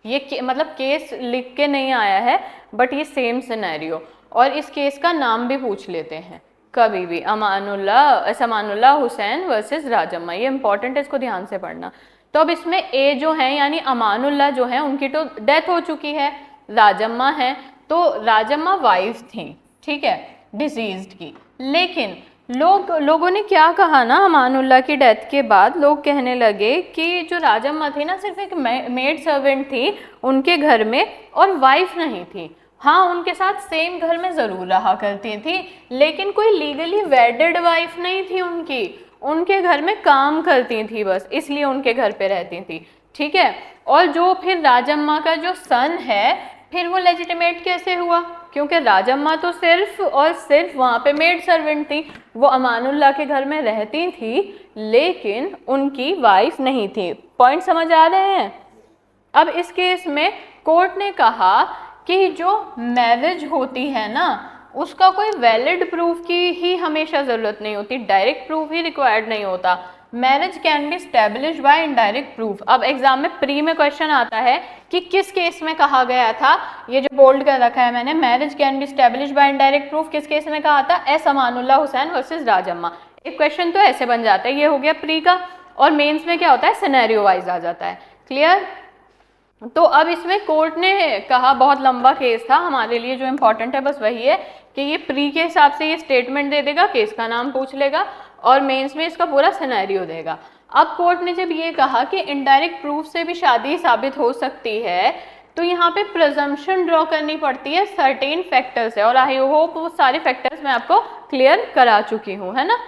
ये मतलब केस लिख के नहीं आया है, बट ये सेम सिनेरियो, और इस केस का नाम भी पूछ लेते हैं कभी भी, अमानुल्लाह हुसैन वर्सेस राजम्मा। ये इंपॉर्टेंट है, इसको ध्यान से पढ़ना। तो अब इसमें ए जो है यानी अमानुल्लाह जो है उनकी तो डेथ हो चुकी है, राजम्मा है, तो राजम्मा वाइफ थी, ठीक है, डिसीज्ड की। लेकिन लोगों ने क्या कहा ना, अमानुल्लाह की डेथ के बाद लोग कहने लगे कि जो राजम्मा थी ना सिर्फ एक मेड सर्वेंट थी उनके घर में और वाइफ नहीं थी। हाँ, उनके साथ सेम घर में ज़रूर रहा करती थी, लेकिन कोई लीगली वेडेड वाइफ नहीं थी उनकी, उनके घर में काम करती थी बस, इसलिए उनके घर पे रहती थी, ठीक है। और जो फिर राजम्मा का जो सन है, फिर वो लेजिटिमेट कैसे हुआ, क्योंकि राजम्मा तो सिर्फ और सिर्फ वहाँ पे मेड सर्वेंट थी, वो अमानुल्लाह के घर में रहती थी लेकिन उनकी वाइफ नहीं थी। पॉइंट समझ आ रहे हैं? अब इस केस में कोर्ट ने कहा कि जो मैरिज होती है ना उसका कोई वैलिड प्रूफ की ही हमेशा ज़रूरत नहीं होती, डायरेक्ट प्रूफ ही रिक्वायर्ड नहीं होता। Marriage can be established bye indirect proof. अब एग्जाम में प्री में क्वेश्चन आता है कि किस केस में कहा गया था, ये जो बोल्ड कर रखा है मैंने, marriage can be established bye indirect proof, किस केस में कहा था, एस अमानुल्लाह हुसैन वर्सेस राजम्मा। एक क्वेश्चन तो ऐसे बन जाता है, ये हो गया प्री का, और मेंस में क्या होता है, सिनेरियो वाइज आ जाता है। क्लियर? तो अब इसमें कोर्ट ने कहा, बहुत लंबा केस था, हमारे लिए जो इम्पोर्टेंट है बस वही है कि ये प्री के हिसाब से ये स्टेटमेंट दे देगा, केस का नाम पूछ लेगा और मेंस में इसका पूरा सिनेरियो देगा। अब कोर्ट ने जब ये कहा कि इनडायरेक्ट प्रूफ से भी शादी साबित हो सकती है, तो यहाँ पे प्रिजम्पशन ड्रॉ करनी पड़ती है सर्टेन फैक्टर से, और आई होप वो सारे फैक्टर्स मैं आपको क्लियर करा चुकी हूँ, है ना।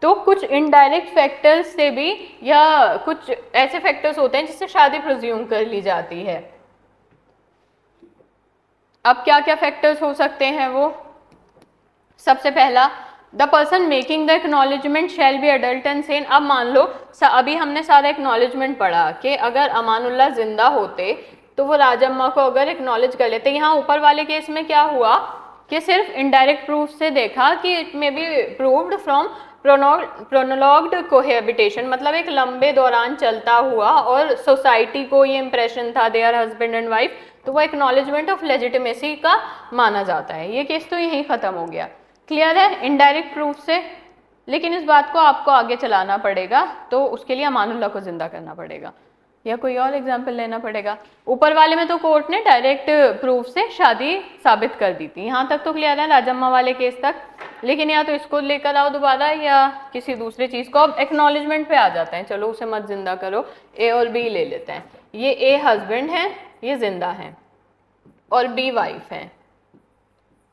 तो कुछ इनडायरेक्ट फैक्टर्स से भी, या कुछ ऐसे फैक्टर्स होते हैं जिससे शादी प्रिज्यूम कर ली जाती है। अब क्या क्या फैक्टर्स हो सकते हैं वो, सबसे पहला, the person making the acknowledgement shall be adult and Sen. अब मान लो अभी हमने सारा एक्नॉलेजमेंट पढ़ा कि अगर अमानुल्लाह जिंदा होते तो वो राजम्मा को अगर एक्नॉलेज कर लेते। यहाँ ऊपर वाले केस में क्या हुआ कि सिर्फ इनडायरेक्ट प्रूफ से देखा कि it may be proved from prolonged cohabitation, मतलब एक लंबे दौरान चलता हुआ और सोसाइटी को ये इंप्रेशन था they are husband and wife, तो वो एक्नॉलेजमेंट ऑफ लेजिटिमेसी का माना जाता है। ये केस तो यहीं ख़त्म हो गया। क्लियर है? इनडायरेक्ट प्रूफ से लेकिन इस बात को आपको आगे चलाना पड़ेगा, तो उसके लिए अमानुल्लाह को जिंदा करना पड़ेगा या कोई और एग्जाम्पल लेना पड़ेगा। ऊपर वाले में तो कोर्ट ने डायरेक्ट प्रूफ से शादी साबित कर दी थी, यहाँ तक तो क्लियर है राजम्मा वाले केस तक। लेकिन या तो इसको लेकर आओ दोबारा या किसी दूसरे चीज़ को। अब एक्नॉलेजमेंट पे आ जाते हैं, चलो उसे मत जिंदा करो, ए और बी ले लेते हैं। ये ए हस्बैंड है, ये जिंदा है, और बी वाइफ है,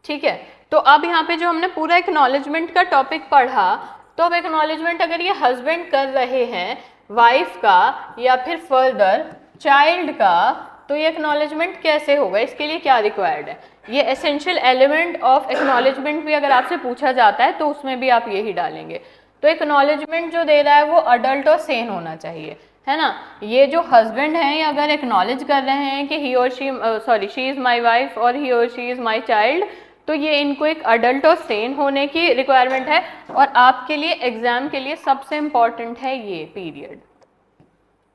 ठीक है। तो अब यहाँ पे जो हमने पूरा एक्नॉलेजमेंट का टॉपिक पढ़ा, तो अब एक्नॉलेजमेंट अगर ये हस्बैंड कर रहे हैं वाइफ का या फिर फर्दर चाइल्ड का, तो ये एक्नॉलेजमेंट कैसे होगा, इसके लिए क्या रिक्वायर्ड है। ये एसेंशियल एलिमेंट ऑफ एक्नॉलेजमेंट भी अगर आपसे पूछा जाता है तो उसमें भी आप यही डालेंगे। तो एक्नॉलेजमेंट जो दे रहा है वो अडल्ट और सेन होना चाहिए, है ना। ये जो हस्बैंड हैं ये अगर एक्नॉलेज कर रहे हैं कि ही और शी इज़ माई वाइफ और ही और शी इज़ माई चाइल्ड, तो ये इनको एक अडल्ट और सेन होने की रिक्वायरमेंट है। और आपके लिए एग्जाम के लिए सबसे इम्पॉर्टेंट है ये पीरियड,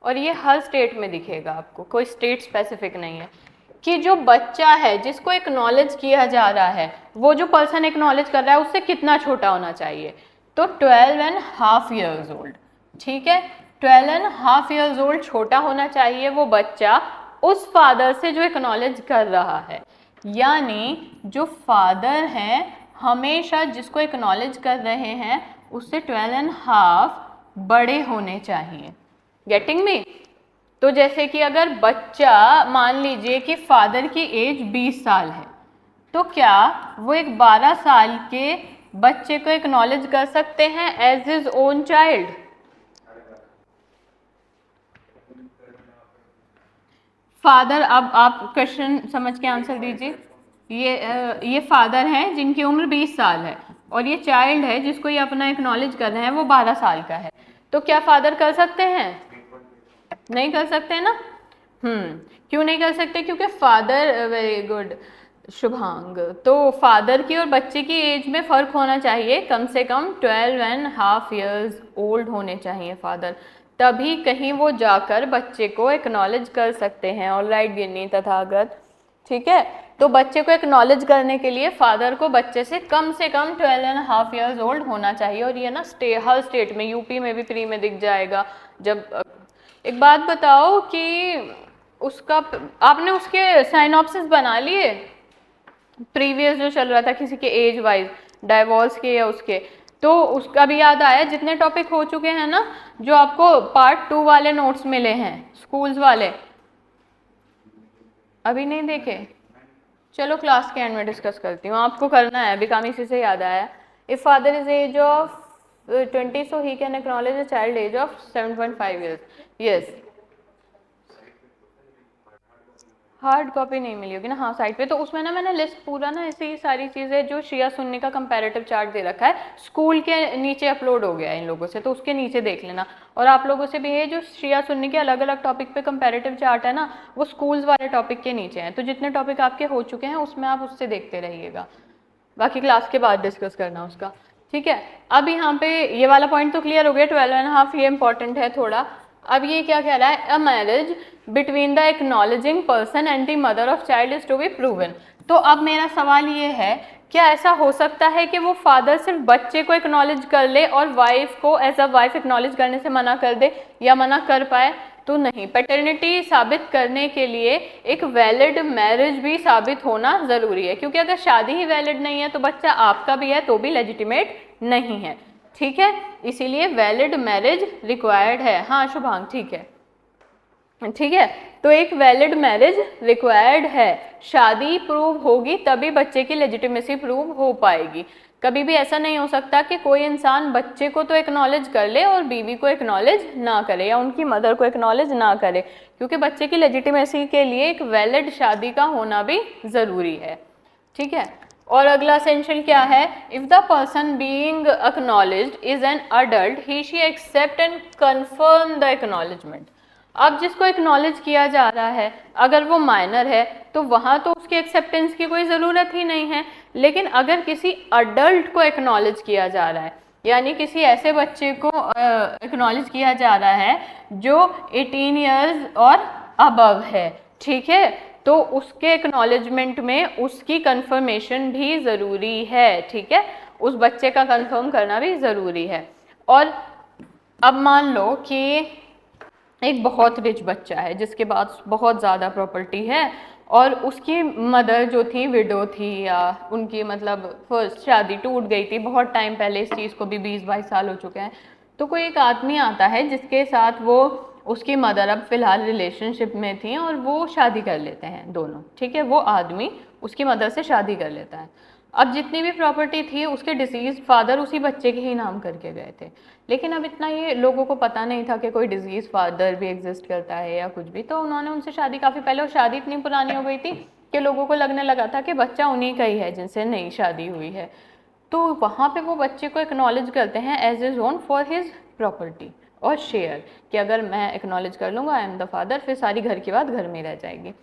और ये हर स्टेट में दिखेगा आपको, कोई स्टेट स्पेसिफिक नहीं है, कि जो बच्चा है जिसको एक्नॉलेज किया जा रहा है, वो जो पर्सन एक्नॉलेज कर रहा है उससे कितना छोटा होना चाहिए, तो 12.5 years old, ठीक है। 12.5 years old छोटा होना चाहिए वो बच्चा उस फादर से जो एक्नॉलेज कर रहा है। यानी जो फादर हैं हमेशा जिसको एक्नॉलेज कर रहे हैं उससे 12.5 बड़े होने चाहिए। Getting me? तो जैसे कि अगर बच्चा मान लीजिए कि फादर की एज 20 साल है, तो क्या वो एक 12 साल के बच्चे को एक्नॉलेज कर सकते हैं as his own child? Father, अब आप क्वेश्चन समझ के आंसर दीजिए। ये फादर हैं जिनकी उम्र 20 साल है और ये चाइल्ड है जिसको ये अपना एक्नॉलेज कर रहे हैं वो 12 साल का है, तो क्या फादर कर सकते हैं? नहीं कर सकते ना। क्यों नहीं कर सकते? क्योंकि फादर, वेरी गुड शुभांग, तो फादर की और बच्चे की एज में फ़र्क होना चाहिए, कम से कम 12.5 years ओल्ड होने चाहिए फादर, तभी कहीं वो जाकर बच्चे को एक्नॉलेज कर सकते हैं। ऑलराइट गिन्नी तथागत, ठीक है। तो बच्चे को एक्नॉलेज करने के लिए फादर को बच्चे से कम 12.5 years ओल्ड होना चाहिए। और ये ना हर स्टेट में, यूपी में भी प्री में दिख जाएगा। जब एक बात बताओ कि उसका आपने उसके साइनॉप्सिस बना लिए प्रीवियस जो चल रहा था किसी के एज वाइज, डाइवोर्स के या उसके, तो उसका भी याद आया जितने टॉपिक हो चुके हैं ना, जो आपको पार्ट 2 वाले नोट्स मिले हैं स्कूल्स वाले, अभी नहीं देखे? चलो क्लास के एंड में डिस्कस करती हूँ, आपको करना है अभी, काम इसी से याद आया। If father is age of 20 so he can acknowledge a child age of 7.5 years. yes, hard copy नहीं मिली होगी ना, हाँ साइट पे। तो उसमें ना मैंने लिस्ट पूरा ना ऐसी सारी चीज़ें जो शिया सुन्नी का कंपैरेटिव चार्ट दे रखा है, स्कूल के नीचे अपलोड हो गया है इन लोगों से, तो उसके नीचे देख लेना। और आप लोगों से भी है जो शिया सुन्नी के अलग अलग टॉपिक पे कंपैरेटिव चार्ट है ना, वो स्कूल्स वाले टॉपिक के नीचे हैं। तो जितने टॉपिक आपके हो चुके हैं उसमें आप उससे देखते रहिएगा, बाकी क्लास के बाद डिस्कस करना उसका, ठीक है। अब यहाँ पे ये वाला पॉइंट तो क्लियर हो गया, 12.5 ये इंपॉर्टेंट है थोड़ा। अब ये क्या कह रहा है, a marriage between the acknowledging person and the mother of child is to be proven. तो अब मेरा सवाल ये है, क्या ऐसा हो सकता है कि वो फादर सिर्फ बच्चे को एक्नॉलेज कर ले और वाइफ को एज अ वाइफ एक्नॉलेज करने से मना कर दे या मना कर पाए? तो नहीं, पैटर्निटी साबित करने के लिए एक वैलिड मैरिज भी साबित होना ज़रूरी है, क्योंकि अगर शादी ही वैलिड नहीं है तो बच्चा आपका भी है तो भी लेजिटिमेट नहीं है, ठीक है। इसीलिए वैलिड मैरिज रिक्वायर्ड है। हाँ शुभांग, ठीक है, ठीक है। तो एक वैलिड मैरिज रिक्वायर्ड है, शादी प्रूव होगी तभी बच्चे की लेजिटिमेसी प्रूव हो पाएगी। कभी भी ऐसा नहीं हो सकता कि कोई इंसान बच्चे को तो एक्नॉलेज कर ले और बीवी को एक्नॉलेज ना करे या उनकी मदर को एक्नॉलेज ना करे, क्योंकि बच्चे की लेजिटिमेसी के लिए एक वैलिड शादी का होना भी ज़रूरी है, ठीक है। और अगला एसेंशियल क्या है, if the person being acknowledged is an adult he she accept and confirm the acknowledgement. अब जिसको एक्नॉलेज किया जा रहा है अगर वो माइनर है तो वहाँ तो उसकी एक्सेप्टेंस की कोई ज़रूरत ही नहीं है, लेकिन अगर किसी अडल्ट को एक्नॉलेज किया जा रहा है, यानी किसी ऐसे बच्चे को एक्नॉलेज किया जा रहा है जो 18 ईयर्स और अबव है, ठीक है, तो उसके एक्नॉलेजमेंट में उसकी कंफर्मेशन भी ज़रूरी है, ठीक है। उस बच्चे का कंफर्म करना भी ज़रूरी है। और अब मान लो कि एक बहुत रिच बच्चा है जिसके पास बहुत ज़्यादा प्रॉपर्टी है और उसकी मदर जो थी विडो थी, या उनकी मतलब फर्स्ट शादी टूट गई थी बहुत टाइम पहले, इस चीज़ को भी 20-22 साल हो चुके हैं। तो कोई एक आदमी आता है जिसके साथ वो उसकी मदर अब फिलहाल रिलेशनशिप में थी और वो शादी कर लेते हैं दोनों, ठीक है। वो आदमी उसकी मदर से शादी कर लेता है। अब जितनी भी प्रॉपर्टी थी उसके डिसीज फादर उसी बच्चे के ही नाम करके गए थे, लेकिन अब इतना ये लोगों को पता नहीं था कि कोई डिजीज फादर भी एग्जिस्ट करता है या कुछ भी, तो उन्होंने उनसे शादी काफ़ी पहले, और शादी इतनी पुरानी हो गई थी कि लोगों को लगने लगा था कि बच्चा उन्हीं का ही है जिनसे नई शादी हुई है। तो वहाँ पे वो बच्चे को एक्नॉलेज करते हैं as is own for his property और शेयर, कि अगर मैं एक्नॉलेज कर लूँगा आई एम द फादर, फिर सारी घर की बात घर में रह जाएगी।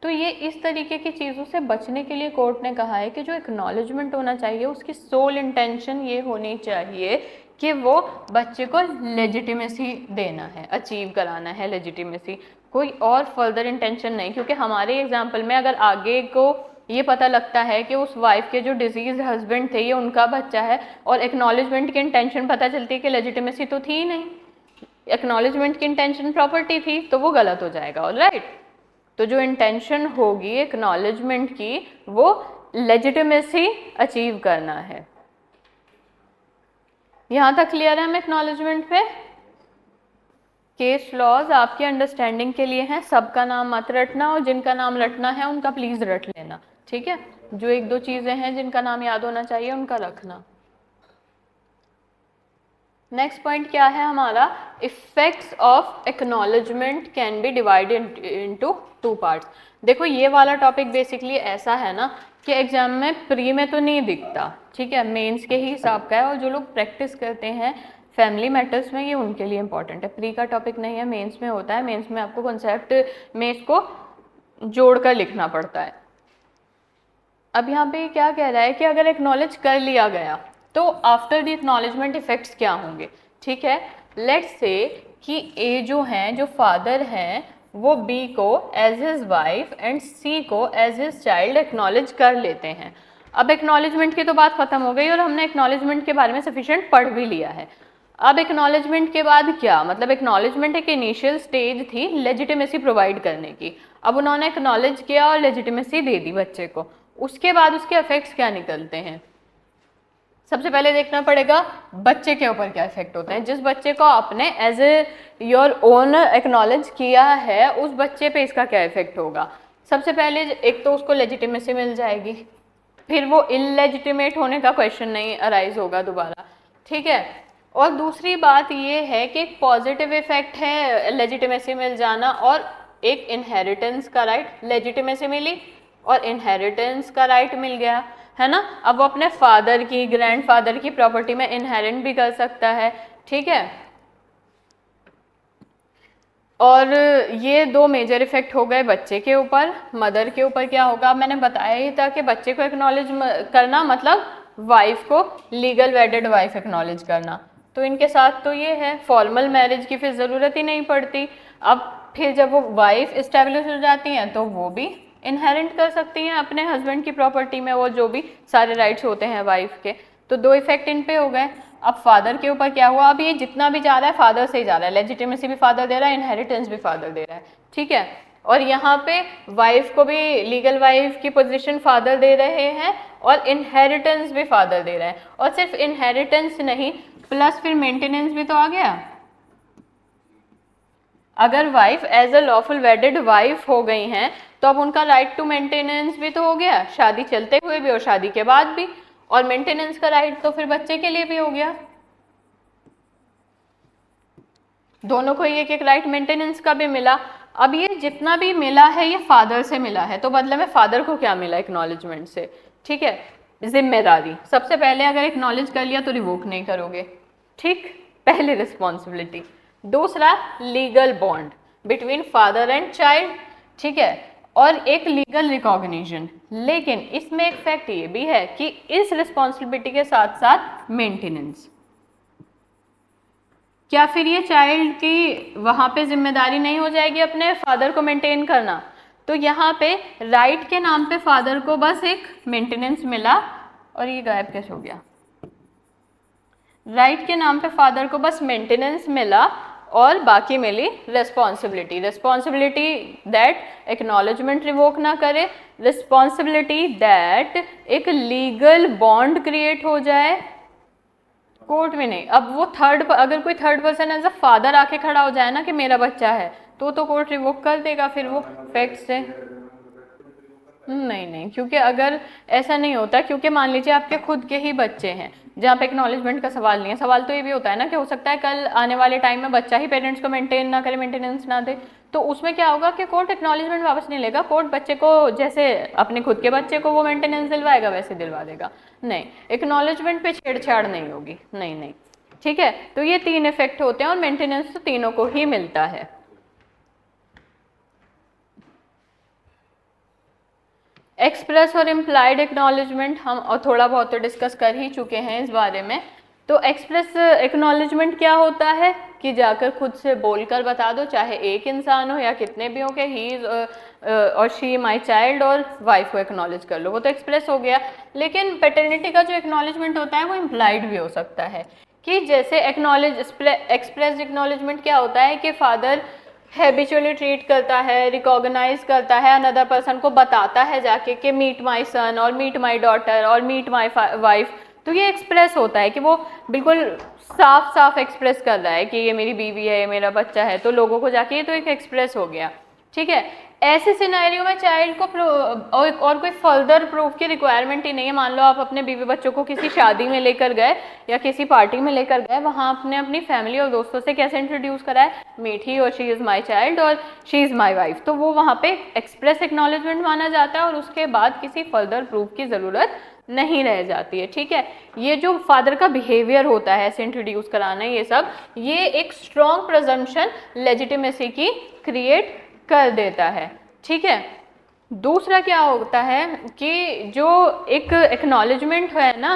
तो ये इस तरीके की चीज़ों से बचने के लिए कोर्ट ने कहा है कि जो एक्नॉलेजमेंट होना चाहिए उसकी सोल इंटेंशन ये होनी चाहिए कि वो बच्चे को लेजिटिमेसी देना है, अचीव कराना है लेजिटिमेसी, कोई और फर्दर इंटेंशन नहीं। क्योंकि हमारे एग्जाम्पल में अगर आगे को ये पता लगता है कि उस वाइफ के जो डिजीज हस्बैंड थे ये उनका बच्चा है, और एक्नॉलेजमेंट की इंटेंशन पता चलती है कि लेजिटिमेसी तो थी ही नहीं, एक्नॉलेजमेंट की इंटेंशन प्रॉपर्टी थी, तो वो गलत हो जाएगा। ऑलराइट, तो जो इंटेंशन होगी एक्नॉलेजमेंट की वो लेजिटिमेसी अचीव करना है। यहाँ तक क्लियर है हम एक्नॉलेजमेंट पे? केस लॉज आपकी अंडरस्टैंडिंग के लिए हैं, सबका नाम मत रटना, और जिनका नाम रटना है उनका प्लीज रट लेना, ठीक है। जो एक दो चीजें हैं जिनका नाम याद होना चाहिए उनका रखना। नेक्स्ट पॉइंट क्या है हमारा, effects of acknowledgement can be divided into 2 parts. देखो ये वाला टॉपिक बेसिकली ऐसा है ना कि एग्जाम में प्री में तो नहीं दिखता, ठीक है, मेंस के ही हिसाब का है, और जो लोग प्रैक्टिस करते हैं फैमिली मैटर्स में ये उनके लिए इंपॉर्टेंट है। प्री का टॉपिक नहीं है, मेंस में होता है। मेंस में आपको कॉन्सेप्ट में इसको जोड़कर लिखना पड़ता है। अब यहाँ पे क्या कह रहा है कि अगर एक्नॉलेज कर लिया गया तो आफ्टर द एक्नॉलेजमेंट इफेक्ट्स क्या होंगे, ठीक है। लेट्स से कि ए जो हैं, जो फादर हैं, वो बी को एज हिज वाइफ एंड सी को एज हिज चाइल्ड एक्नॉलेज कर लेते हैं। अब एक्नॉलेजमेंट की तो बात खत्म हो गई और हमने एक्नॉलेजमेंट के बारे में सफिशिएंट पढ़ भी लिया है। अब एक्नॉलेजमेंट के बाद क्या, मतलब एक्नॉलेजमेंट एक इनिशियल स्टेज थी लेजिटिमेसी प्रोवाइड करने की। अब उन्होंने एक्नॉलेज किया और लेजिटिमेसी दे दी बच्चे को, उसके बाद उसके इफेक्ट्स क्या निकलते हैं। सबसे पहले देखना पड़ेगा बच्चे के ऊपर क्या इफेक्ट होते हैं। जिस बच्चे को आपने as a your own acknowledge किया है उस बच्चे पे इसका क्या इफेक्ट होगा। सबसे पहले एक तो उसको लेजिटिमेसी मिल जाएगी, फिर वो इलेजिटिमेट होने का क्वेश्चन नहीं अराइज होगा दोबारा, ठीक है। और दूसरी बात ये है कि एक पॉजिटिव इफेक्ट है लेजिटिमेसी मिल जाना, और एक इनहेरिटेंस का राइट, लेजिटिमेसी मिली और इनहेरिटेंस का राइट मिल गया, है ना। अब वो अपने फादर की, ग्रैंडफादर की प्रॉपर्टी में इनहेरिट भी कर सकता है, ठीक है। और ये 2 मेजर इफेक्ट हो गए बच्चे के ऊपर। मदर के ऊपर क्या होगा, मैंने बताया ही था कि बच्चे को एक्नॉलेज करना मतलब वाइफ को, लीगल वेडेड वाइफ एक्नॉलेज करना। तो इनके साथ तो ये है, फॉर्मल मैरिज की फिर ज़रूरत ही नहीं पड़ती। अब फिर जब वो वाइफ इस्टेब्लिश हो जाती हैं तो वो भी इनहेरिट कर सकती हैं अपने हस्बैंड की प्रॉपर्टी में, वो जो भी सारे राइट्स होते हैं वाइफ के। तो 2 इफेक्ट इन पे हो गए। अब फादर के ऊपर क्या हुआ, अब ये जितना भी जा रहा है फादर से ही जा रहा है, लेजिटिमेसी भी फादर दे रहा है, इनहेरिटेंस भी फादर दे रहा है, ठीक है। और यहाँ पे वाइफ को भी लीगल वाइफ की पोजीशन फादर दे रहे हैं और इनहेरिटेंस भी फादर दे रहे हैं। और सिर्फ इनहेरिटेंस नहीं, प्लस फिर मेंटेनेंस भी तो आ गया। अगर wife as a lawful wedded wife हो गई हैं तो अब उनका राइट टू मेंटेनेंस भी तो हो गया, शादी चलते हुए भी और शादी के बाद भी। और मेंटेनेंस का राइट तो फिर बच्चे के लिए भी हो गया, दोनों को एक एक राइट मेंटेनेंस का भी मिला। अब ये जितना भी मिला है ये फादर से मिला है, तो बदले में फादर को क्या मिला एक्नॉलेजमेंट से, ठीक है। जिम्मेदारी, सबसे पहले अगर एक्नॉलेज कर लिया तो रिवोक नहीं करोगे, ठीक, पहले रिस्पॉन्सिबिलिटी। दूसरा legal bond between father and child, ठीक है, और एक लीगल रिकॉग्निशन। लेकिन इसमें एक फैक्ट ये भी है कि इस रिस्पॉन्सिबिलिटी के साथ साथ मेंटेनेंस, क्या फिर ये चाइल्ड की वहाँ पे जिम्मेदारी नहीं हो जाएगी अपने फादर को मेंटेन करना। तो यहाँ पे राइट के नाम पे फादर को बस एक मेंटेनेंस मिला और ये गायब कैसे हो गया। राइट के नाम पे फादर को बस मेंटेनेंस मिला और बाकी मिली responsibility. Responsibility that acknowledgement revoke ना करे, रिस्पॉन्सिबिलिटी दैट एक लीगल बॉन्ड क्रिएट हो जाए कोर्ट में नहीं। अब वो अगर कोई third person as a father आके खड़ा हो जाए ना कि मेरा बच्चा है, तो कोर्ट रिवोक कर देगा फिर वो फैक्ट से। नहीं नहीं, क्योंकि अगर ऐसा नहीं होता, क्योंकि मान लीजिए आपके खुद के ही बच्चे हैं जहाँ पे एक्नॉलेजमेंट का सवाल नहीं है, सवाल तो ये भी होता है ना कि हो सकता है कल आने वाले टाइम में बच्चा ही पेरेंट्स को मेंटेन ना करे, मेंटेनेंस ना दे, तो उसमें क्या होगा कि कोर्ट एक्नॉलेजमेंट वापस नहीं लेगा, कोर्ट बच्चे को जैसे अपने खुद के बच्चे को वो मेंटेनेंस दिलवाएगा वैसे दिलवा देगा। नहीं, एक्नॉलेजमेंट पे छेड़छाड़ नहीं होगी, नहीं नहीं, ठीक है। तो ये 3 इफेक्ट होते हैं और मेंटेनेंस तो तीनों को ही मिलता है। एक्सप्रेस और इम्प्लाइड एक्नॉलेजमेंट हम और थोड़ा बहुत तो डिस्कस कर ही चुके हैं इस बारे में। तो एक्सप्रेस एक्नॉलेजमेंट क्या होता है कि जाकर खुद से बोलकर बता दो, चाहे एक इंसान हो या कितने भी हो, कि ही इज और शी माई चाइल्ड, और वाइफ को एक्नॉलेज कर लो, वो तो एक्सप्रेस हो गया। लेकिन पैटर्निटी का जो एक्नॉलेजमेंट होता है वो इम्प्लाइड भी हो सकता है, कि जैसे एक्सप्रेस एक्नॉलेजमेंट क्या होता है कि फादर हैबिचुअली ट्रीट करता है, रिकॉग्नाइज करता है, अनदर पर्सन को बताता है जाके कि मीट माई सन और मीट माई डॉटर और मीट माई वाइफ, तो ये एक्सप्रेस होता है कि वो बिल्कुल साफ साफ एक्सप्रेस कर रहा है कि ये मेरी बीवी है, ये मेरा बच्चा है, तो लोगों को जाके ये तो एक एक्सप्रेस हो गया, ठीक है। ऐसे सिनेरियो में चाइल्ड को और कोई फर्दर प्रूफ की रिक्वायरमेंट ही नहीं है। मान लो आप अपने बीवी बच्चों को किसी शादी में लेकर गए या किसी पार्टी में लेकर गए, वहाँ आपने अपनी फैमिली और दोस्तों से कैसे इंट्रोड्यूस करा है, मीट ही और शी इज़ माई चाइल्ड और शी इज़ माई वाइफ, तो वो वहाँ पे एक्सप्रेस एक्नॉलेजमेंट माना जाता है और उसके बाद किसी फर्दर प्रूफ की ज़रूरत नहीं रह जाती है, ठीक है। ये जो फादर का बिहेवियर होता है ऐसे इंट्रोड्यूस कराना, ये सब ये एक स्ट्रॉन्ग प्रेजम्पशन लेजिटिमेसी की क्रिएट कर देता है, ठीक है। दूसरा क्या होता है कि जो एक एक्नॉलेजमेंट है ना,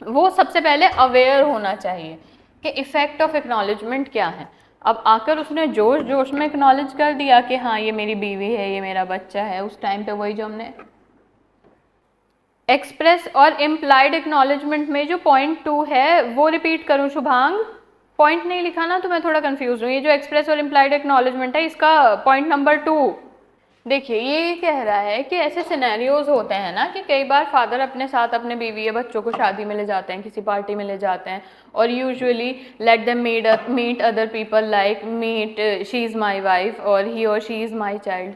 वो सबसे पहले अवेयर होना चाहिए कि इफेक्ट ऑफ एक्नॉलेजमेंट क्या है। अब आकर उसने जोश जोश में एक्नॉलेज कर दिया कि हाँ ये मेरी बीवी है, ये मेरा बच्चा है, उस टाइम पे वही जो हमने एक्सप्रेस और इम्प्लाइड एक्नॉलेजमेंट में जो पॉइंट 2 है वो रिपीट करूं शुभांग, पॉइंट नहीं लिखा ना तो मैं थोड़ा कंफ्यूज हूँ। ये जो एक्सप्रेस और इम्प्लाइड एक्नॉलेजमेंट है इसका पॉइंट नंबर 2, देखिए ये कह रहा है कि ऐसे सिनेरियोज होते हैं ना कि कई बार फादर अपने साथ अपने बीवी या बच्चों को शादी में ले जाते हैं, किसी पार्टी में ले जाते हैं, और usually let them meet other people like meet she is my wife और ही और शी इज़ माई चाइल्ड।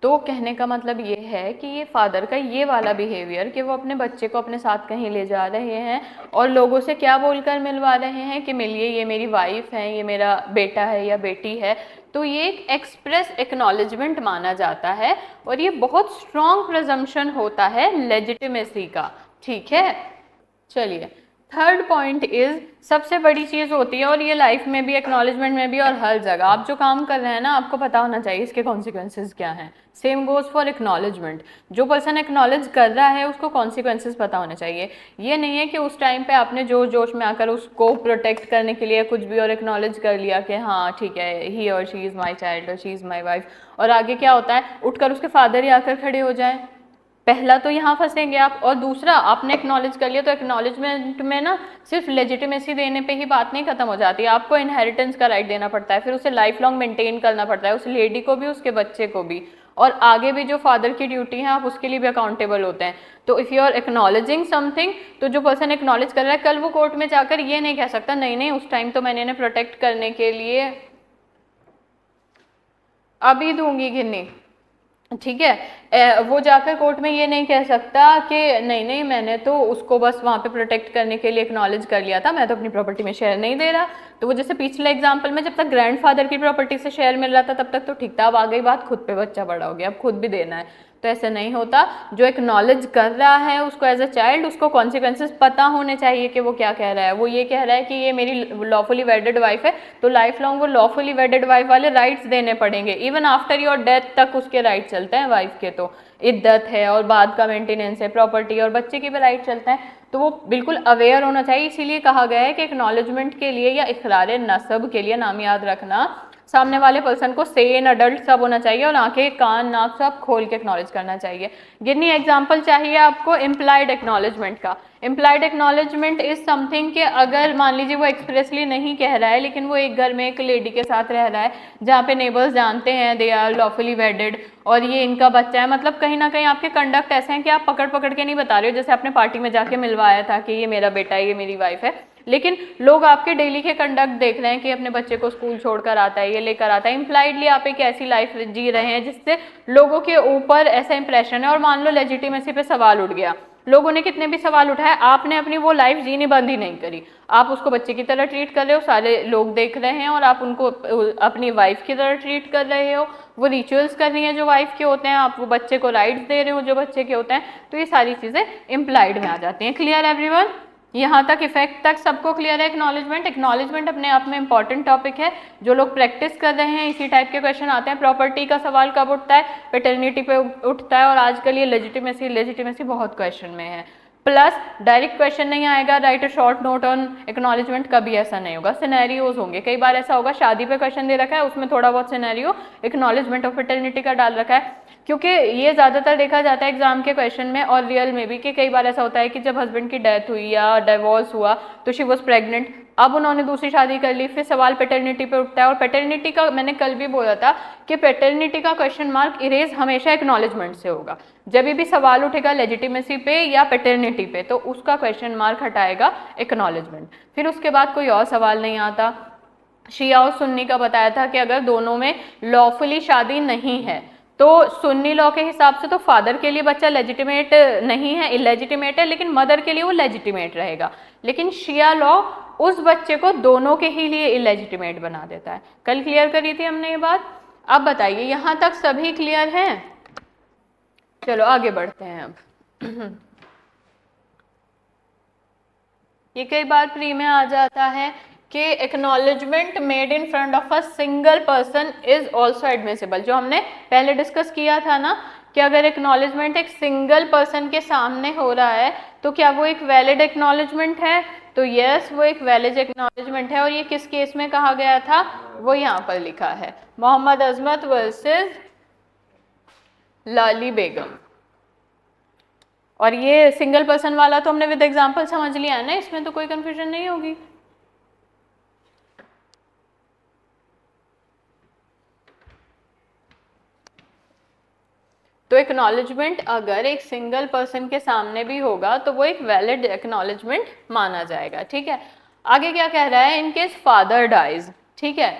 तो कहने का मतलब ये है कि ये फादर का ये वाला बिहेवियर कि वो अपने बच्चे को अपने साथ कहीं ले जा रहे हैं और लोगों से क्या बोलकर मिलवा रहे हैं कि मिलिए ये मेरी वाइफ है, ये मेरा बेटा है या बेटी है, तो ये एक एक्सप्रेस एक्नॉलेजमेंट माना जाता है और ये बहुत स्ट्रॉन्ग प्रिजम्पशन होता है लेजिटिमेसी का, ठीक है। चलिए थर्ड पॉइंट इज सबसे बड़ी चीज़ होती है, और ये लाइफ में भी, एक्नॉलेजमेंट में भी, और हर जगह आप जो काम कर रहे हैं ना आपको पता होना चाहिए इसके कॉन्सिक्वेंसेज क्या हैं। सेम गोज फॉर एक्नॉलेजमेंट, जो पर्सन एक्नॉलेज कर रहा है उसको कॉन्सिक्वेंसेज पता होने चाहिए। ये नहीं है कि उस टाइम पे आपने जोश जोश में आकर उसको प्रोटेक्ट करने के लिए कुछ भी और एक्नॉलेज कर लिया कि हाँ ठीक है ही और शी इज़ माई चाइल्ड और शी इज़ माई वाइफ, और आगे क्या होता है उठकर उसके फादर ही आकर खड़े हो जाएं। पहला तो यहाँ फंसेंगे आप, और दूसरा आपने एक्नॉलेज कर लिया तो एक्नॉलेजमेंट में ना सिर्फ लेजिटिमेसी देने पे ही बात नहीं खत्म हो जाती, आपको इनहेरिटेंस का राइट देना पड़ता है, फिर उसे लाइफ लॉन्ग मेंटेन करना पड़ता है, उस लेडी को भी उसके बच्चे को भी, और आगे भी जो फादर की ड्यूटी है आप उसके लिए भी अकाउंटेबल होते हैं। तो if you are acknowledging something, तो जो पर्सन एक्नॉलेज कर रहा है कल वो कोर्ट में जाकर ये नहीं कह सकता नहीं नहीं उस टाइम तो मैंने इन्हें प्रोटेक्ट करने के लिए अभी दूंगी गिन्नी, ठीक है। वो जाकर कोर्ट में ये नहीं कह सकता कि नहीं नहीं मैंने तो उसको बस वहाँ पे प्रोटेक्ट करने के लिए एक्नॉलेज कर लिया था, मैं तो अपनी प्रॉपर्टी में शेयर नहीं दे रहा। तो वो जैसे पिछले एग्जांपल में जब तक ग्रैंडफादर की प्रॉपर्टी से शेयर मिल रहा था तब तक तो ठीक था, अब आ गई बात खुद पे बच्चा बड़ा हो गया, अब खुद भी देना है, तो ऐसे नहीं होता। जो एक्नॉलेज कर रहा है उसको एज अ चाइल्ड उसको कॉन्सिक्वेंसेस पता होने चाहिए कि वो क्या कह रहा है। वो ये कह रहा है कि ये मेरी लॉफुली वेडेड वाइफ है तो लाइफ लॉन्ग वो लॉफुली वेडेड वाइफ वाले राइट्स देने पड़ेंगे, इवन आफ्टर योर डेथ तक उसके राइट चलते हैं वाइफ के, तो इद्दत है और बाद का मेंटेनेंस है, प्रॉपर्टी और बच्चे के भी राइट चलते हैं, तो वो बिल्कुल अवेयर होना चाहिए। इसीलिए कहा गया है कि एक्नॉलेजमेंट के लिए या इकरार नसब के लिए, नाम याद रखना, सामने वाले पर्सन को सेन अडल्ट सब होना चाहिए और आंखें कान नाक सब खोल के एक्नॉलेज करना चाहिए। गिनी एग्जाम्पल चाहिए आपको इम्प्लाइड एक्नॉलेजमेंट का। इम्प्लाइड एक्नॉलेजमेंट इज समथिंग कि अगर मान लीजिए वो एक्सप्रेसली नहीं कह रहा है लेकिन वो एक घर में एक लेडी के साथ रह रहा है जहाँ पे नेबर्स जानते हैं दे आर लॉफुली वेडेड और ये इनका बच्चा है, मतलब कहीं ना कहीं आपके कंडक्ट ऐसे हैं कि आप पकड़ पकड़ के नहीं बता रहे हो, जैसे आपने पार्टी में जाके मिलवाया था कि ये मेरा बेटा है, ये मेरी वाइफ है, लेकिन लोग आपके डेली के कंडक्ट देख रहे हैं कि अपने बच्चे को स्कूल छोड़कर आता है, ये लेकर आता है। इम्प्लाइडली आप एक ऐसी लाइफ जी रहे हैं जिससे लोगों के ऊपर ऐसा इंप्रेशन है। और मान लो लेजिटिमेसी पे सवाल उठ गया, लोगों ने कितने भी सवाल उठाए, आपने अपनी वो लाइफ जीनी बंद ही नहीं करी, आप उसको बच्चे की तरह ट्रीट कर रहे हो, सारे लोग देख रहे हैं, और आप उनको अपनी वाइफ की तरह ट्रीट कर रहे हो, वो रिचुअल्स कर रही हैं जो वाइफ के होते हैं, आप वो बच्चे को राइट्स दे रहे हो जो बच्चे के होते हैं, तो ये सारी चीज़ें इम्प्लाइड में आ जाती हैं। Clear everyone? यहाँ तक इफेक्ट तक सबको क्लियर है? एक्नॉलेजमेंट, एक्नॉलेजमेंट अपने आप में इंपॉर्टेंट टॉपिक है, जो लोग प्रैक्टिस कर रहे हैं इसी टाइप के क्वेश्चन आते हैं। प्रॉपर्टी का सवाल कब उठता है? पैटर्निटी पे उठता है, और आजकल ये लेजिटिमेसी बहुत क्वेश्चन में है। प्लस डायरेक्ट क्वेश्चन नहीं आएगा, right a short note on acknowledgement, कभी ऐसा नहीं होगा, सिनेरियोज होंगे। कई बार ऐसा होगा शादी पे क्वेश्चन दे रखा है, उसमें थोड़ा बहुत सिनेरियो एक्नॉलेजमेंट ऑफ पैटर्निटी का डाल रखा है, क्योंकि ये ज़्यादातर देखा जाता है एग्जाम के क्वेश्चन में और रियल में भी कि कई बार ऐसा होता है कि जब हस्बैंड की डेथ हुई या डिवोर्स हुआ तो शी वॉज प्रेग्नेंट, अब उन्होंने दूसरी शादी कर ली, फिर सवाल पैटर्निटी पे उठता है। और पैटर्निटी का मैंने कल भी बोला था कि पैटर्निटी का क्वेश्चन मार्क इरेज हमेशा एक्नॉलेजमेंट से होगा। जब भी सवाल उठेगा लेजिटिमेसी पे या पैटर्निटी पे तो उसका क्वेश्चन मार्क हटाएगा एक्नॉलेजमेंट, फिर उसके बाद कोई और सवाल नहीं आता। शिया और सुन्नी का बताया था कि अगर दोनों में लॉफुली शादी नहीं है तो सुन्नी लॉ के हिसाब से तो फादर के लिए बच्चा लेजिटिमेट नहीं है, इलेजिटिमेट है, लेकिन मदर के लिए वो लेजिटिमेट रहेगा। लेकिन शिया लॉ उस बच्चे को दोनों के ही लिए इलेजिटिमेट बना देता है। कल क्लियर करी थी हमने ये बात। अब बताइए यहाँ तक सभी क्लियर हैं? चलो आगे बढ़ते हैं। अब ये कई बार प्री में आ जाता है कि acknowledgement made in front of a single person is also admissible, जो हमने पहले डिस्कस किया था ना कि अगर एक्नॉलेजमेंट एक सिंगल पर्सन के सामने हो रहा है तो क्या वो एक वैलिड एक्नॉलेजमेंट है? तो यस, वो एक वैलिड एक्नॉलेजमेंट है। और ये किस केस में कहा गया था? वो यहाँ पर लिखा है, मोहम्मद अजमत वर्सेस लाली बेगम। और ये सिंगल पर्सन वाला तो हमने विद एग्जाम्पल समझ लिया है ना, इसमें तो कोई कंफ्यूजन नहीं होगी। तो एक्नॉलेजमेंट अगर एक सिंगल पर्सन के सामने भी होगा तो वो एक वैलिड एक्नॉलेजमेंट माना जाएगा। ठीक है, आगे क्या कह रहा है? इन केस फादर डाइज, ठीक है,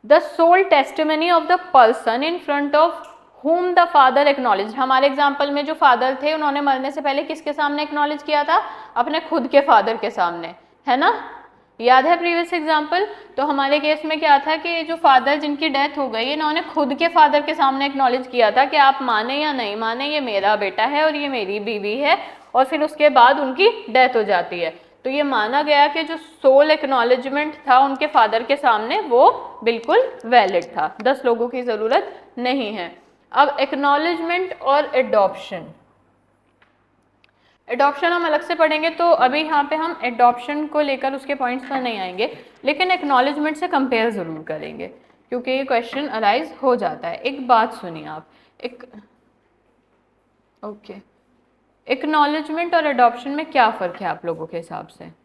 the sole testimony of the person in front of whom the father acknowledged। हमारे एग्जाम्पल में जो फादर थे उन्होंने मरने से पहले किसके सामने एक्नॉलेज किया था? अपने खुद के फादर के सामने, है ना? याद है प्रीवियस एग्जाम्पल? तो हमारे केस में क्या था कि जो फादर जिनकी डेथ हो गई इन्होंने खुद के फादर के सामने एक्नॉलेज किया था कि आप माने या नहीं माने ये मेरा बेटा है और ये मेरी बीवी है, और फिर उसके बाद उनकी डेथ हो जाती है। तो ये माना गया कि जो सोल एक्नॉलेजमेंट था उनके फादर के सामने वो बिल्कुल वैलिड था, 10 लोगों की ज़रूरत नहीं है। अब एक्नॉलेजमेंट और एडॉप्शन, एडॉप्शन हम अलग से पढ़ेंगे, तो अभी यहाँ पे हम एडॉप्शन को लेकर उसके पॉइंट्स पर नहीं आएंगे, लेकिन एक्नॉलेजमेंट से कंपेयर ज़रूर करेंगे क्योंकि ये क्वेश्चन अराइज हो जाता है। एक बात सुनिए आप, एक्नॉलेजमेंट और एडॉप्शन में क्या फ़र्क है आप लोगों के हिसाब से?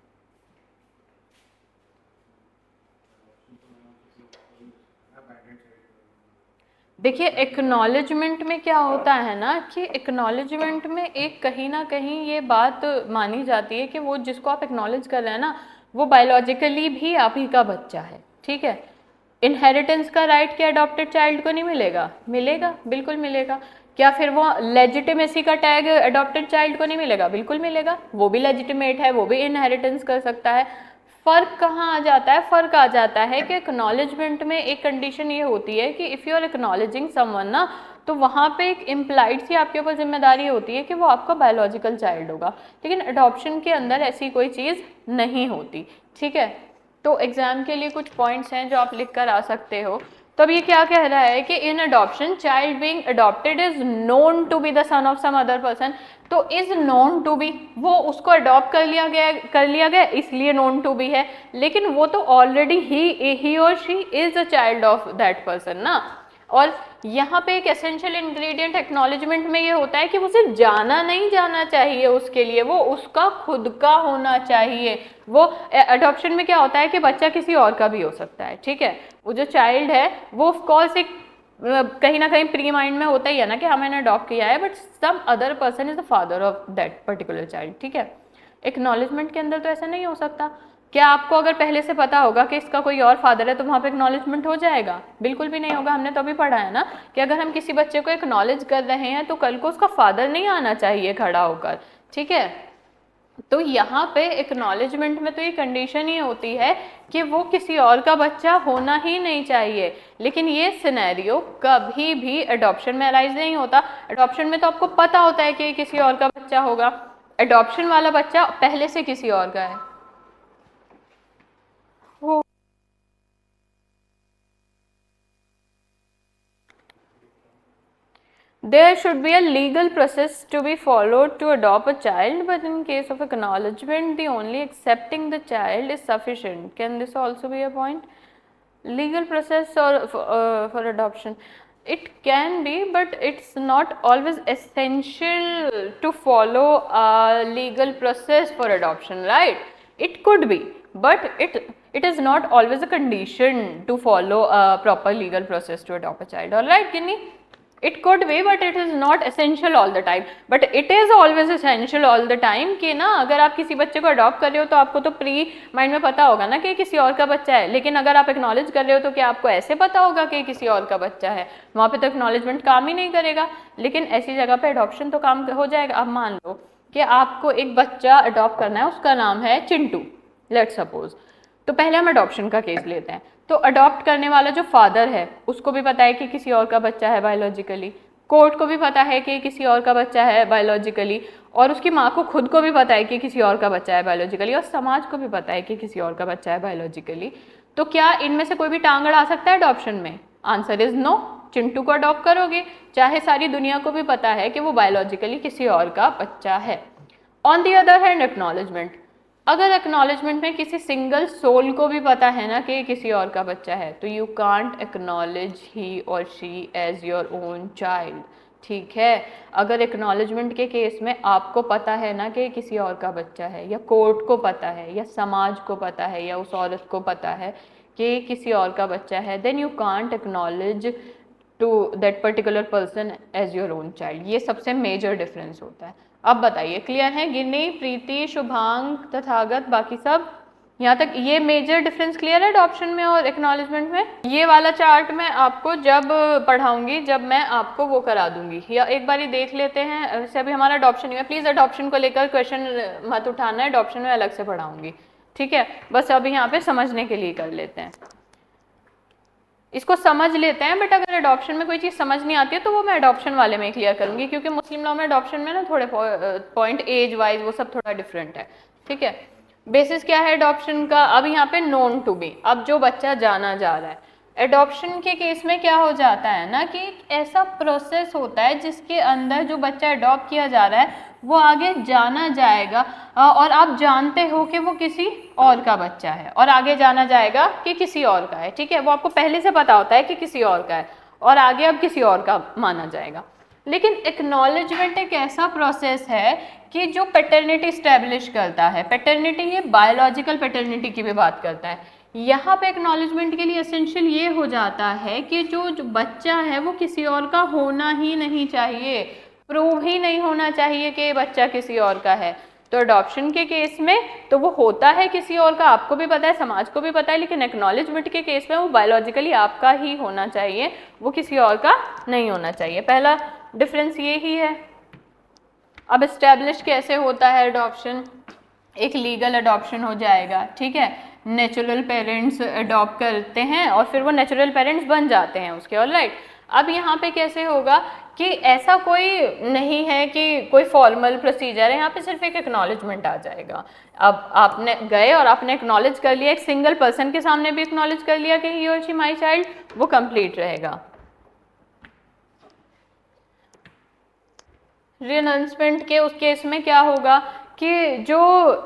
देखिए एक्नॉलेजमेंट में क्या होता है ना कि एक्नॉलेजमेंट में एक कहीं ना कहीं ये बात मानी जाती है कि वो जिसको आप एक्नॉलेज कर रहे हैं ना वो बायोलॉजिकली भी आप ही का बच्चा है। ठीक है, इनहेरिटेंस का राइट क्या अडॉप्टेड चाइल्ड को नहीं मिलेगा? मिलेगा, बिल्कुल मिलेगा। क्या फिर वो लेजिटिमेसी का टैग अडॉप्टेड चाइल्ड को नहीं मिलेगा? बिल्कुल मिलेगा, वो भी लेजिटिमेट है, वो भी इनहेरिटेंस कर सकता है। फ़र्क कहाँ आ जाता है? फ़र्क आ जाता है कि एक्नॉलेजमेंट में एक कंडीशन ये होती है कि if you are acknowledging someone ना, तो वहाँ पे एक इम्प्लाइड सी आपके ऊपर जिम्मेदारी होती है कि वो आपका बायोलॉजिकल चाइल्ड होगा, लेकिन अडॉप्शन के अंदर ऐसी कोई चीज़ नहीं होती। ठीक है, तो एग्ज़ाम के लिए कुछ पॉइंट्स हैं जो आप लिख कर आ सकते हो। तो अब ये क्या कह रहा है कि in adoption child being adopted is known to be the son of some other person. तो इज नोन टू बी, वो उसको अडॉप्ट कर लिया गया इसलिए नोन टू बी है, लेकिन वो तो ऑलरेडी ही और she is a child of that person ना। और यहाँ पे एक एसेंशियल इंग्रेडिएंट एक्नॉलेजमेंट में ये होता है कि उसे जाना नहीं जाना चाहिए, उसके लिए वो उसका खुद का होना चाहिए। वो अडॉप्शन में क्या होता है कि बच्चा किसी और का भी हो सकता है, ठीक है। वो जो चाइल्ड है वो ऑफ कोर्स एक कहीं ना कहीं प्री माइंड में होता ही है ना कि हाँ मैंने अडॉप्ट किया है, but some other person is the father of that particular child, ठीक है। एक्नॉलेजमेंट के अंदर तो ऐसा नहीं हो सकता। क्या आपको अगर पहले से पता होगा कि इसका कोई और फादर है तो वहाँ पे एक्नॉलेजमेंट हो जाएगा? बिल्कुल भी नहीं होगा। हमने तो अभी पढ़ा है ना कि अगर हम किसी बच्चे को एक्नॉलेज कर रहे हैं तो कल को उसका फादर नहीं आना चाहिए खड़ा होकर, ठीक है। तो यहाँ पे एक्नॉलेजमेंट में तो ये कंडीशन ही होती है कि वो किसी और का बच्चा होना ही नहीं चाहिए, लेकिन ये सिनेरियो कभी भी अडॉप्शन में अराइज नहीं होता। अडॉप्शन में तो आपको पता होता है कि किसी और का बच्चा होगा, अडॉप्शन वाला बच्चा पहले से किसी और का है। There should be a legal process to be followed to adopt a child, but in case of acknowledgement, the only accepting the child is sufficient. Can this also be a point? Legal process or for adoption? It can be, but it's not always essential to follow a legal process for adoption, right? It could be, but it is not always a condition to follow a proper legal process to adopt a child. All right, Ginny? It could be, but it is not essential all the time. But it is always essential all the time कि ना अगर आप किसी बच्चे को अडॉप्ट कर रहे हो तो आपको तो प्री माइंड में पता होगा ना कि किसी और का बच्चा है, लेकिन अगर आप एक्नॉलेज कर रहे हो तो क्या आपको ऐसे पता होगा कि किसी और का बच्चा है? वहाँ पे तो एक्नॉलेजमेंट काम ही नहीं करेगा। लेकिन ऐसी जगह पे अडॉप्शन तो काम हो जाएगा। अब मान लो कि आपको एक बच्चा अडॉप्ट करना है, उसका नाम है चिंटू, लेट सपोज। तो पहले हम अडॉप्शन का केस लेते हैं। तो अडॉप्ट करने वाला जो फादर है उसको भी पता है कि किसी और का बच्चा है बायोलॉजिकली, कोर्ट को भी पता है कि किसी और का बच्चा है बायोलॉजिकली, और उसकी माँ को खुद को भी पता है कि किसी और का बच्चा है बायोलॉजिकली, और समाज को भी पता है कि किसी और का बच्चा है बायोलॉजिकली। तो क्या इनमें से कोई भी टांग अड़ा सकता है अडॉप्शन में? Answer is no. चिंटू को अडॉप्ट करोगे चाहे सारी दुनिया को भी पता है कि वो बायोलॉजिकली किसी और का बच्चा है। On the other hand acknowledgement, अगर एक्नॉलेजमेंट में किसी सिंगल सोल को भी पता है ना कि किसी और का बच्चा है तो यू कांट एक्नॉलेज ही और she as your own child, ठीक है। अगर एक्नॉलेजमेंट के केस में आपको पता है ना कि किसी और का बच्चा है, या कोर्ट को पता है, या समाज को पता है, या उस औरत को पता है कि किसी और का बच्चा है, then you can't acknowledge to that particular person as your own child. ये सबसे मेजर डिफरेंस होता है। अब बताइए क्लियर है? गिन्नी, प्रीति, शुभांग, तथागत, बाकी सब यहाँ तक ये मेजर डिफरेंस क्लियर है अडॉप्शन में और एक्नॉलेजमेंट में? ये वाला चार्ट मैं आपको जब पढ़ाऊंगी, जब मैं आपको वो करा दूंगी, या एक बार देख लेते हैं। वैसे अभी हमारा अडॉप्शन ही है, प्लीज़ अडॉप्शन को लेकर क्वेश्चन मत उठाना है, अडॉप्शन में अलग से पढ़ाऊंगी, ठीक है। बस अभी यहाँ पे समझने के लिए कर लेते हैं, इसको समझ लेते हैं। बट अगर अडॉप्शन में कोई चीज़ समझ नहीं आती है तो वो मैं अडॉप्शन वाले में क्लियर करूंगी, क्योंकि मुस्लिम लॉ में अडॉप्शन में ना थोड़े पॉइंट एज वाइज वो सब थोड़ा डिफरेंट है, ठीक है। बेसिस क्या है अडॉप्शन का? अब यहाँ पे नोन टू बी, अब जो बच्चा जाना जा रहा है। एडॉप्शन के केस में क्या हो जाता है ना कि एक ऐसा प्रोसेस होता है जिसके अंदर जो बच्चा अडॉप्ट किया जा रहा है वो आगे जाना जाएगा, और आप जानते हो कि वो किसी और का बच्चा है, और आगे जाना जाएगा कि किसी और का है, ठीक है। वो आपको पहले से पता होता है कि किसी और का है, और आगे अब किसी और का माना जाएगा। लेकिन एक्नॉलेजमेंट एक ऐसा प्रोसेस है कि जो पैटर्निटी स्टैब्लिश करता है। पैटर्निटी, ये बायोलॉजिकल पैटर्निटी की भी बात करता है। यहाँ पे एक्नॉलेजमेंट के लिए एसेंशियल ये हो जाता है कि जो बच्चा है वो किसी और का होना ही नहीं चाहिए, प्रूव ही नहीं होना चाहिए कि बच्चा किसी और का है। तो अडॉप्शन के केस में तो वो होता है किसी और का, आपको भी पता है, समाज को भी पता है, लेकिन एक्नॉलेजमेंट के केस में वो बायोलॉजिकली आपका ही होना चाहिए, वो किसी और का नहीं होना चाहिए। पहला डिफरेंस ये ही है। अब एस्टेब्लिश कैसे होता है अडॉप्शन? एक लीगल अडॉप्शन हो जाएगा, ठीक है। नेचुरल पेरेंट्स अडॉप्ट करते हैं और फिर वो नेचुरल पेरेंट्स बन जाते हैं उसके, ऑलराइट। अब यहाँ पे कैसे होगा कि ऐसा कोई नहीं है कि कोई फॉर्मल प्रोसीजर है, यहाँ पे सिर्फ एक एक्नॉलेजमेंट आ जाएगा। अब आपने गए और आपने एक्नॉलेज कर लिया, एक सिंगल पर्सन के सामने भी एक्नॉलेज कर लिया कि ही और शी माई चाइल्ड, वो कंप्लीट रहेगा। रिअनाउंसमेंट के उस केस में क्या होगा कि जो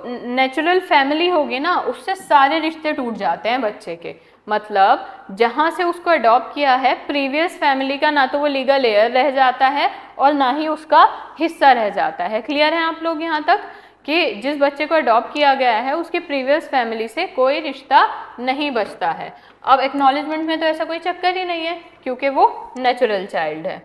नेचुरल फैमिली होगी ना, उससे सारे रिश्ते टूट जाते हैं बच्चे के। मतलब जहाँ से उसको अडॉप्ट किया है, प्रीवियस फैमिली का ना तो वो लीगल हेयर रह जाता है और ना ही उसका हिस्सा रह जाता है। क्लियर है आप लोग यहाँ तक कि जिस बच्चे को अडॉप्ट किया गया है उसकी प्रीवियस फैमिली से कोई रिश्ता नहीं बचता है। अब एक्नॉलेजमेंट में तो ऐसा कोई चक्कर ही नहीं है क्योंकि वो नेचुरल चाइल्ड है।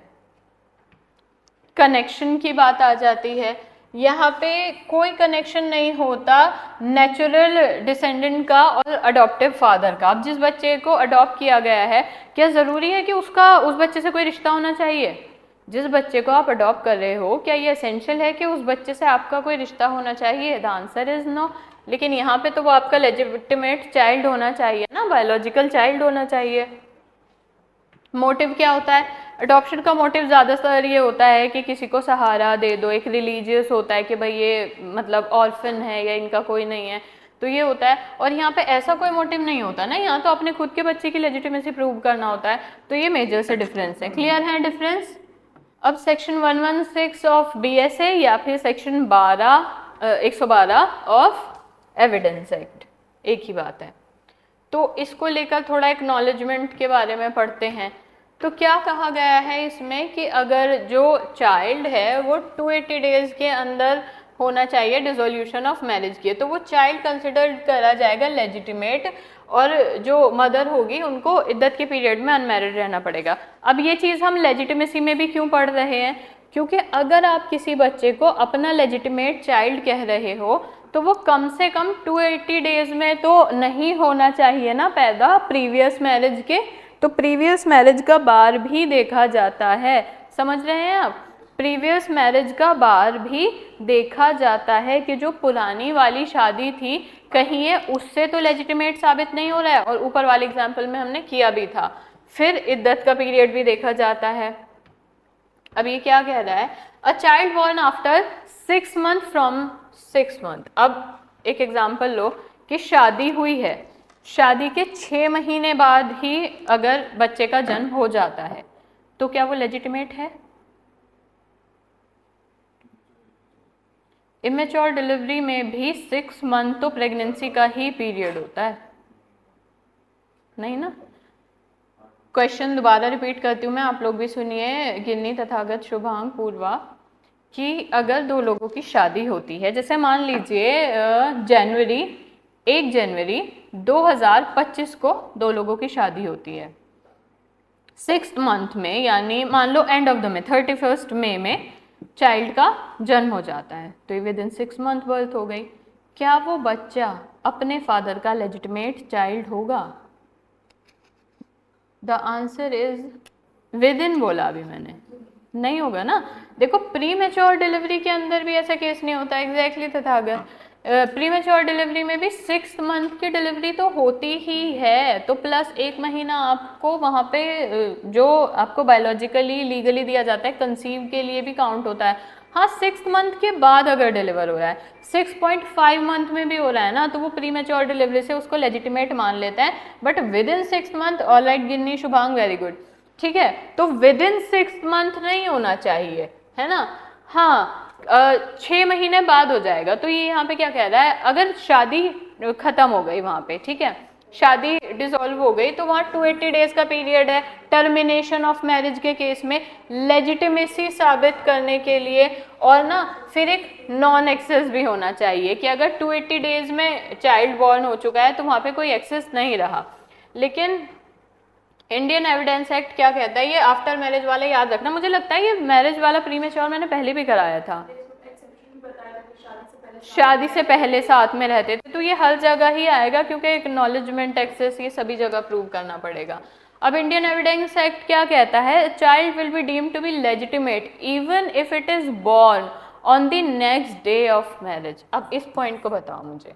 कनेक्शन की बात आ जाती है, यहाँ पे कोई कनेक्शन नहीं होता नेचुरल डिसेंडेंट का और अडॉप्टिव फादर का। अब जिस बच्चे को अडॉप्ट किया गया है, क्या ज़रूरी है कि उसका उस बच्चे से कोई रिश्ता होना चाहिए? जिस बच्चे को आप अडॉप्ट कर रहे हो, क्या ये एसेंशियल है कि उस बच्चे से आपका कोई रिश्ता होना चाहिए? The answer is no. लेकिन यहाँ पे तो वो आपका लेजिटिमेट चाइल्ड होना चाहिए ना, बायोलॉजिकल चाइल्ड होना चाहिए। मोटिव क्या होता है? अडॉप्शन का मोटिव ज़्यादातर ये होता है कि किसी को सहारा दे दो, एक रिलीजियस होता है कि भाई ये मतलब ऑर्फन है या इनका कोई नहीं है, तो ये होता है। और यहाँ पे ऐसा कोई मोटिव नहीं होता ना, यहाँ तो अपने खुद के बच्चे की लेजिटिमेसी प्रूव करना होता है। तो ये मेजर से डिफरेंस है। क्लियर है डिफरेंस? अब सेक्शन 116 ऑफ BSA या फिर सेक्शन 112 ऑफ एविडेंस एक्ट, एक ही बात है। तो इसको लेकर थोड़ा एक्नॉलेजमेंट के बारे में पढ़ते हैं। तो क्या कहा गया है इसमें कि अगर जो चाइल्ड है वो 280 डेज के अंदर होना चाहिए डिसोल्यूशन ऑफ मैरिज के, तो वो चाइल्ड कंसिडर करा जाएगा लेजिटिमेट, और जो मदर होगी उनको इद्दत के पीरियड में अनमैरिड रहना पड़ेगा। अब ये चीज़ हम लेजिटिमेसी में भी क्यों पढ़ रहे हैं? क्योंकि अगर आप किसी बच्चे को अपना लेजिटिमेट चाइल्ड कह रहे हो तो वो कम से कम 280 डेज में तो नहीं होना चाहिए ना पैदा प्रीवियस मैरिज के। तो प्रीवियस मैरिज का बार भी देखा जाता है, समझ रहे हैं आप? प्रीवियस मैरिज का बार भी देखा जाता है कि जो पुरानी वाली शादी थी कहीं ये उससे तो लेजिटिमेट साबित नहीं हो रहा है, और ऊपर वाले एग्जाम्पल में हमने किया भी था। फिर इद्दत का पीरियड भी देखा जाता है। अब ये क्या कह रहा है? A child born after 6 month from 6 month। अब एक एग्जाम्पल लो कि शादी हुई है, शादी के 6 महीने बाद ही अगर बच्चे का जन्म हो जाता है तो क्या वो लेजिटिमेट है? इमेच्योर डिलीवरी में भी 6 month तो प्रेगनेंसी का ही पीरियड होता है, नहीं ना? क्वेश्चन दोबारा रिपीट करती हूँ मैं, आप लोग भी सुनिए, गिन्नी, तथागत, शुभांग, पूर्वा, कि अगर दो लोगों की शादी होती है, जैसे मान लीजिए 1 जनवरी 2025 को दो लोगों की शादी होती है, 6th month में, यानी मान लो एंड ऑफ द में 31 मई में चाइल्ड का जन्म हो जाता है, तो ये विदिन 6 month बर्थ हो गई। क्या वो बच्चा अपने फादर का लेजिटिमेट चाइल्ड होगा? द आंसर इज विदिन, बोला अभी मैंने, नहीं होगा ना। देखो प्री मैच्योर डिलीवरी के अंदर भी ऐसा केस नहीं होता। Exactly Tathagat, premature delivery में भी 6th month की डिलीवरी तो होती ही है, तो प्लस 1 महीना आपको वहाँ पे जो आपको बायोलॉजिकली लीगली दिया जाता है कंसीव के लिए भी काउंट होता है। हाँ, 6th month के बाद अगर डिलीवर हो रहा है, 6.5 month में भी हो रहा है ना, तो वो प्री मैच्योर डिलीवरी से उसको लेजिटिमेट मान लेते हैं। But with in 6th month, alright Ginni, Shubhang, very good, ठीक है, तो विद इन 6th month नहीं होना चाहिए, है ना। हाँ, 6 महीने बाद हो जाएगा। तो ये यहाँ पे क्या कह रहा है? अगर शादी खत्म हो गई वहाँ पे, ठीक है, शादी डिसॉल्व हो गई, तो वहाँ 280 डेज का पीरियड है टर्मिनेशन ऑफ मैरिज के केस में लेजिटिमेसी साबित करने के लिए। और ना फिर एक नॉन एक्सेस भी होना चाहिए कि अगर 280 डेज में चाइल्ड बॉर्न हो चुका है तो वहाँ पे कोई एक्सेस नहीं रहा। लेकिन इंडियन एविडेंस एक्ट क्या कहता है? ये आफ्टर मैरिज वाला याद रखना। मुझे लगता है ये मैरिज वाला प्रीमेच्योर मैंने पहले भी कराया था, शादी से पहले साथ में रहते थे, तो ये हर जगह ही आएगा क्योंकि एक्नॉलेजमेंट, एक्सेस, ये सभी जगह प्रूव करना पड़ेगा। अब इंडियन एविडेंस एक्ट क्या कहता है? Child will be deemed to be legitimate even if it is born on the next day of marriage. अब इस पॉइंट को बताओ मुझे,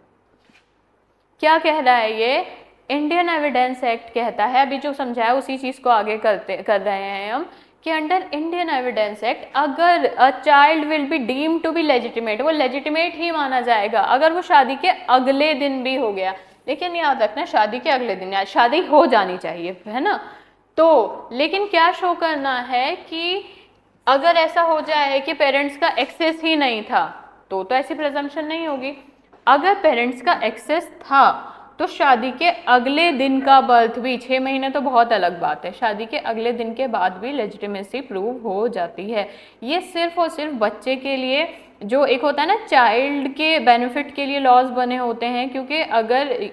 क्या कह रहा है ये? इंडियन एविडेंस एक्ट कहता है, अभी जो समझाया उसी चीज़ को आगे कर रहे हैं हम, कि अंडर इंडियन एविडेंस एक्ट अगर a child will be deemed to be legitimate, वो लेजिटिमेट ही माना जाएगा अगर वो शादी के अगले दिन भी हो गया। लेकिन याद रखना, शादी के अगले दिन, शादी हो जानी चाहिए, है ना। तो लेकिन क्या शो करना है कि अगर ऐसा हो जाए कि पेरेंट्स का एक्सेस ही नहीं था तो ऐसी प्रेजम्पशन नहीं होगी। अगर पेरेंट्स का एक्सेस था तो शादी के अगले दिन का बर्थ भी, 6 महीने तो बहुत अलग बात है, शादी के अगले दिन के बाद भी लेजिटिमेसी प्रूव हो जाती है। ये सिर्फ और सिर्फ बच्चे के लिए, जो एक होता है ना चाइल्ड के बेनिफिट के लिए लॉज बने होते हैं, क्योंकि अगर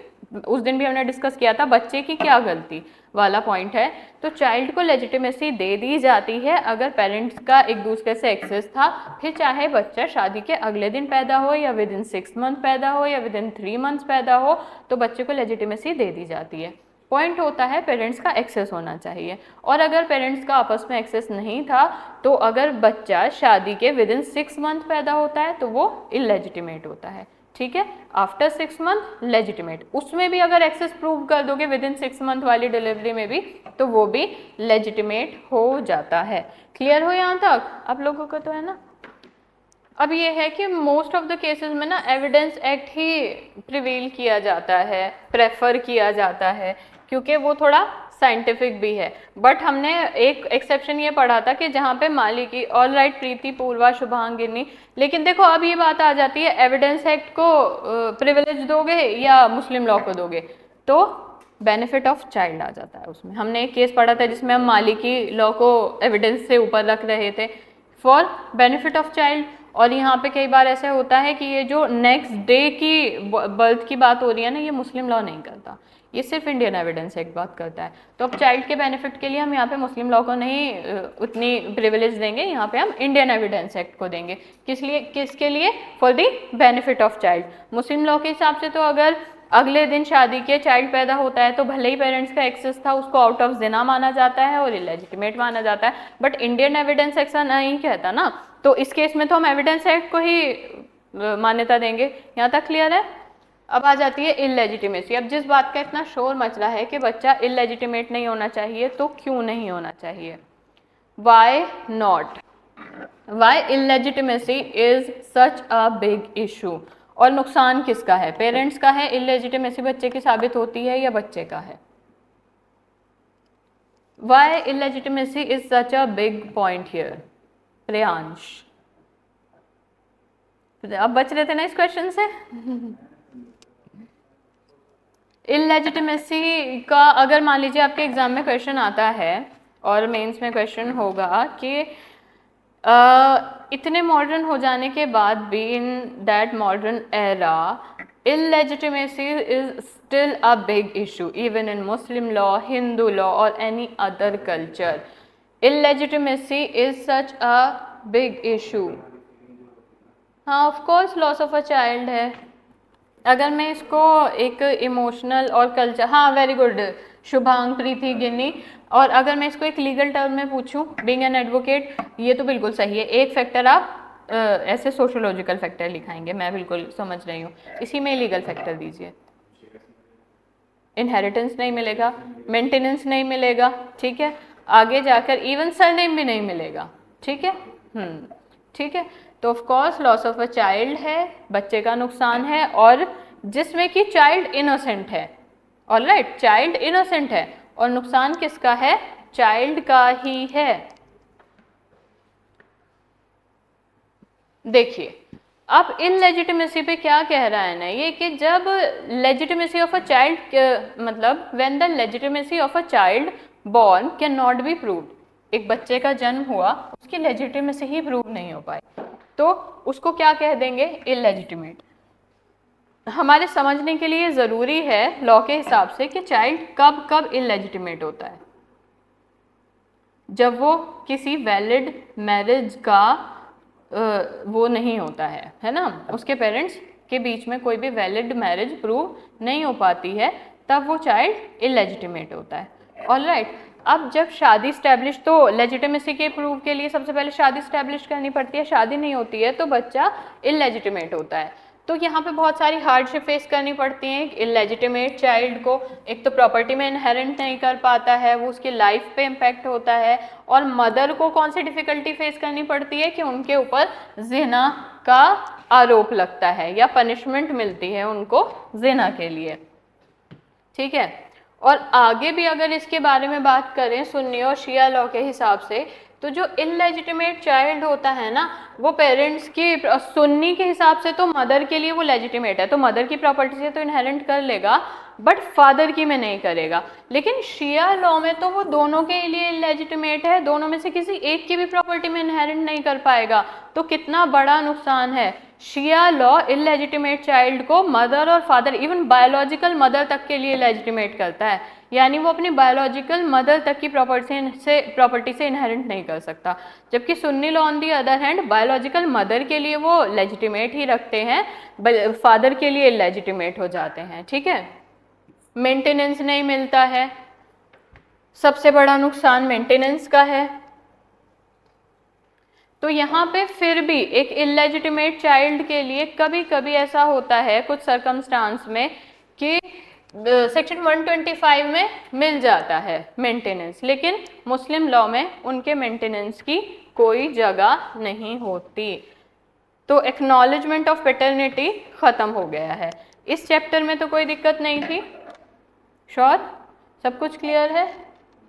उस दिन भी हमने डिस्कस किया था बच्चे की क्या गलती वाला पॉइंट है, तो चाइल्ड को लेजिटिमेसी दे दी जाती है अगर पेरेंट्स का एक दूसरे से एक्सेस था, फिर चाहे बच्चा शादी के अगले दिन पैदा हो या विद इन 6 मंथ पैदा हो या विद इन 3 मंथ्स पैदा हो, तो बच्चे को लेजिटिमेसी दे दी जाती है। पॉइंट होता है पेरेंट्स का एक्सेस होना चाहिए, और अगर पेरेंट्स का आपस में एक्सेस नहीं था तो अगर बच्चा शादी के विद इन 6 मंथ पैदा होता है तो वो इलेजिटिमेट होता है। ठीक है, आफ्टर 6 मंथ लेजिटिमेट, उसमें भी अगर एक्सेस प्रूव कर दोगे विद इन 6 मंथ वाली डिलीवरी में भी, तो वो भी लेजिटिमेट हो जाता है। क्लियर हो यहाँ तक आप लोगों को? तो है ना। अब ये है कि मोस्ट ऑफ द केसेस में ना एविडेंस एक्ट ही प्रिवेल किया जाता है, प्रेफर किया जाता है, क्योंकि वो थोड़ा साइंटिफिक भी है। बट हमने एक एक्सेप्शन ये पढ़ा था कि जहाँ पे मालिकी, ऑल राइट प्रीति, पूर्वा, शुभांगिनी, लेकिन देखो अब ये बात आ जाती है एविडेंस एक्ट को प्रिविलेज दोगे या मुस्लिम लॉ को दोगे, तो बेनिफिट ऑफ चाइल्ड आ जाता है उसमें। हमने एक केस पढ़ा था जिसमें हम मालिकी लॉ को एविडेंस से ऊपर रख रहे थे फॉर बेनिफिट ऑफ चाइल्ड, और यहाँ पे कई बार ऐसा होता है कि ये जो नेक्स्ट डे की बर्थ की बात हो रही है ना, ये मुस्लिम लॉ नहीं करता, ये सिर्फ इंडियन एविडेंस एक्ट बात करता है। तो अब चाइल्ड के बेनिफिट के लिए हम यहाँ पे मुस्लिम लॉ को नहीं उतनी प्रिविलेज देंगे, यहाँ पे हम इंडियन एविडेंस एक्ट को देंगे। किसके लिए? For the benefit of child. Muslim law के हिसाब से तो अगर अगले दिन शादी के चाइल्ड पैदा होता है तो भले ही पेरेंट्स का एक्सेस था, उसको आउट ऑफ जिना माना जाता है और इलेजिटिमेट माना जाता है, बट इंडियन एविडेंस एक्ट नहीं कहता ना, तो इस केस में तो हम एविडेंस एक्ट को ही मान्यता देंगे। यहाँ तक क्लियर है? अब आ जाती है इलेजिटिमेसी। अब जिस बात का इतना शोर मच रहा है कि बच्चा इलेजिटिमेट नहीं होना चाहिए, तो क्यों नहीं होना चाहिए? Why not? Why illegitimacy is such a big issue? और नुकसान किसका है? पेरेंट्स का है इलेजिटिमेसी बच्चे की साबित होती है या बच्चे का है? Why illegitimacy is such a big point here? Priyansh, अब बच रहे थे ना इस क्वेश्चन से। इलेजिटिमेसी का अगर मान लीजिए आपके एग्जाम में क्वेश्चन आता है और मेंस में क्वेश्चन होगा कि इतने मॉडर्न हो जाने के बाद भी in that modern era illegitimacy is still a big issue even in Muslim law, Hindu law or any other culture. Illegitimacy is such a big issue. हाँ, of course loss of a child है। अगर मैं इसको एक इमोशनल और कल्चर, हाँ वेरी गुड शुभांग, प्रीति, गिनी, और अगर मैं इसको एक लीगल टर्म में पूछूं, बीइंग एन एडवोकेट, ये तो बिल्कुल सही है। एक फैक्टर आप ऐसे सोशोलॉजिकल फैक्टर लिखाएंगे, मैं बिल्कुल समझ रही हूँ, इसी में लीगल फैक्टर दीजिए। इनहेरिटेंस नहीं मिलेगा, मेंटेनेंस नहीं मिलेगा, ठीक है, आगे जाकर इवन सरनेम भी नहीं मिलेगा, ठीक है, ठीक है। तो of course loss of a child है, बच्चे का नुकसान है, और जिसमें कि चाइल्ड इनोसेंट है। ऑलराइट, चाइल्ड इनोसेंट है और नुकसान किसका है? चाइल्ड का ही है। देखिए अब इनलेजिटिमेसी पे क्या कह रहा है ना ये, कि जब लेजिटिमेसी ऑफ अ चाइल्ड, मतलब when the legitimacy of a child born can not be proved, एक बच्चे का जन्म हुआ, उसकी लेजिटिमेसी ही प्रूव नहीं हो पाई, तो उसको क्या कह देंगे? इलेजिटिमेट। हमारे समझने के लिए ज़रूरी है लॉ के हिसाब से कि चाइल्ड कब कब इलेजिटिमेट होता है? जब वो किसी वैलिड मैरिज का वो नहीं होता है ना, उसके पेरेंट्स के बीच में कोई भी वैलिड मैरिज प्रूव नहीं हो पाती है, तब वो चाइल्ड इलेजिटिमेट होता है। ऑलराइट, अब जब शादी स्टैब्लिश, तो लेजिटिमेसी के प्रूव के लिए सबसे पहले शादी स्टैब्लिश करनी पड़ती है, शादी नहीं होती है तो बच्चा इलेजिटिमेट होता है। तो यहाँ पे बहुत सारी हार्डशिप फेस करनी पड़ती हैं इलेजिटिमेट चाइल्ड को। एक तो प्रॉपर्टी में इनहेरेंट नहीं कर पाता है, वो उसकी लाइफ पे इम्पैक्ट होता है, और मदर को कौन सी डिफ़िकल्टी फेस करनी पड़ती है कि उनके ऊपर ज़िना का आरोप लगता है या पनिशमेंट मिलती है उनको ज़िना के लिए, ठीक है। और आगे भी अगर इसके बारे में बात करें सुन्नी और शिया लॉ के हिसाब से, तो जो इलेजिटिमेट चाइल्ड होता है ना, वो पेरेंट्स की सुन्नी के हिसाब से तो मदर के लिए वो लेजिटिमेट है, तो मदर की प्रॉपर्टी से तो इनहेरेंट कर लेगा, बट फादर की में नहीं करेगा। लेकिन शिया लॉ में तो वो दोनों के लिए इलेजिटिमेट है, दोनों में से किसी एक की भी प्रॉपर्टी में इनहेरेंट नहीं कर पाएगा। तो कितना बड़ा नुकसान है। शिया लॉ इलेजिटिमेट चाइल्ड को मदर और फादर, इवन बायोलॉजिकल मदर तक के लिए लेजिटिमेट करता है, यानी वो अपनी बायोलॉजिकल मदर तक की प्रॉपर्टी से इनहेरेंट नहीं कर सकता। जबकि Sunni law on the other hand biological mother के लिए वो लेजिटिमेट ही रखते हैं, फादर के लिए इलेजिटिमेट हो जाते हैं। ठीक है, मेंटेनेंस नहीं मिलता है, सबसे बड़ा नुकसान मेंटेनेंस का है। तो यहाँ पे फिर भी एक इलेजिटिमेट चाइल्ड के लिए कभी कभी ऐसा होता है कुछ सर्कमस्टांस में कि सेक्शन 125 में मिल जाता है मेंटेनेंस, लेकिन मुस्लिम लॉ में उनके मेंटेनेंस की कोई जगह नहीं होती। तो एक्नॉलेजमेंट ऑफ पैटर्निटी ख़त्म हो गया है। इस चैप्टर में तो कोई दिक्कत नहीं थी, श्योर सब कुछ क्लियर है।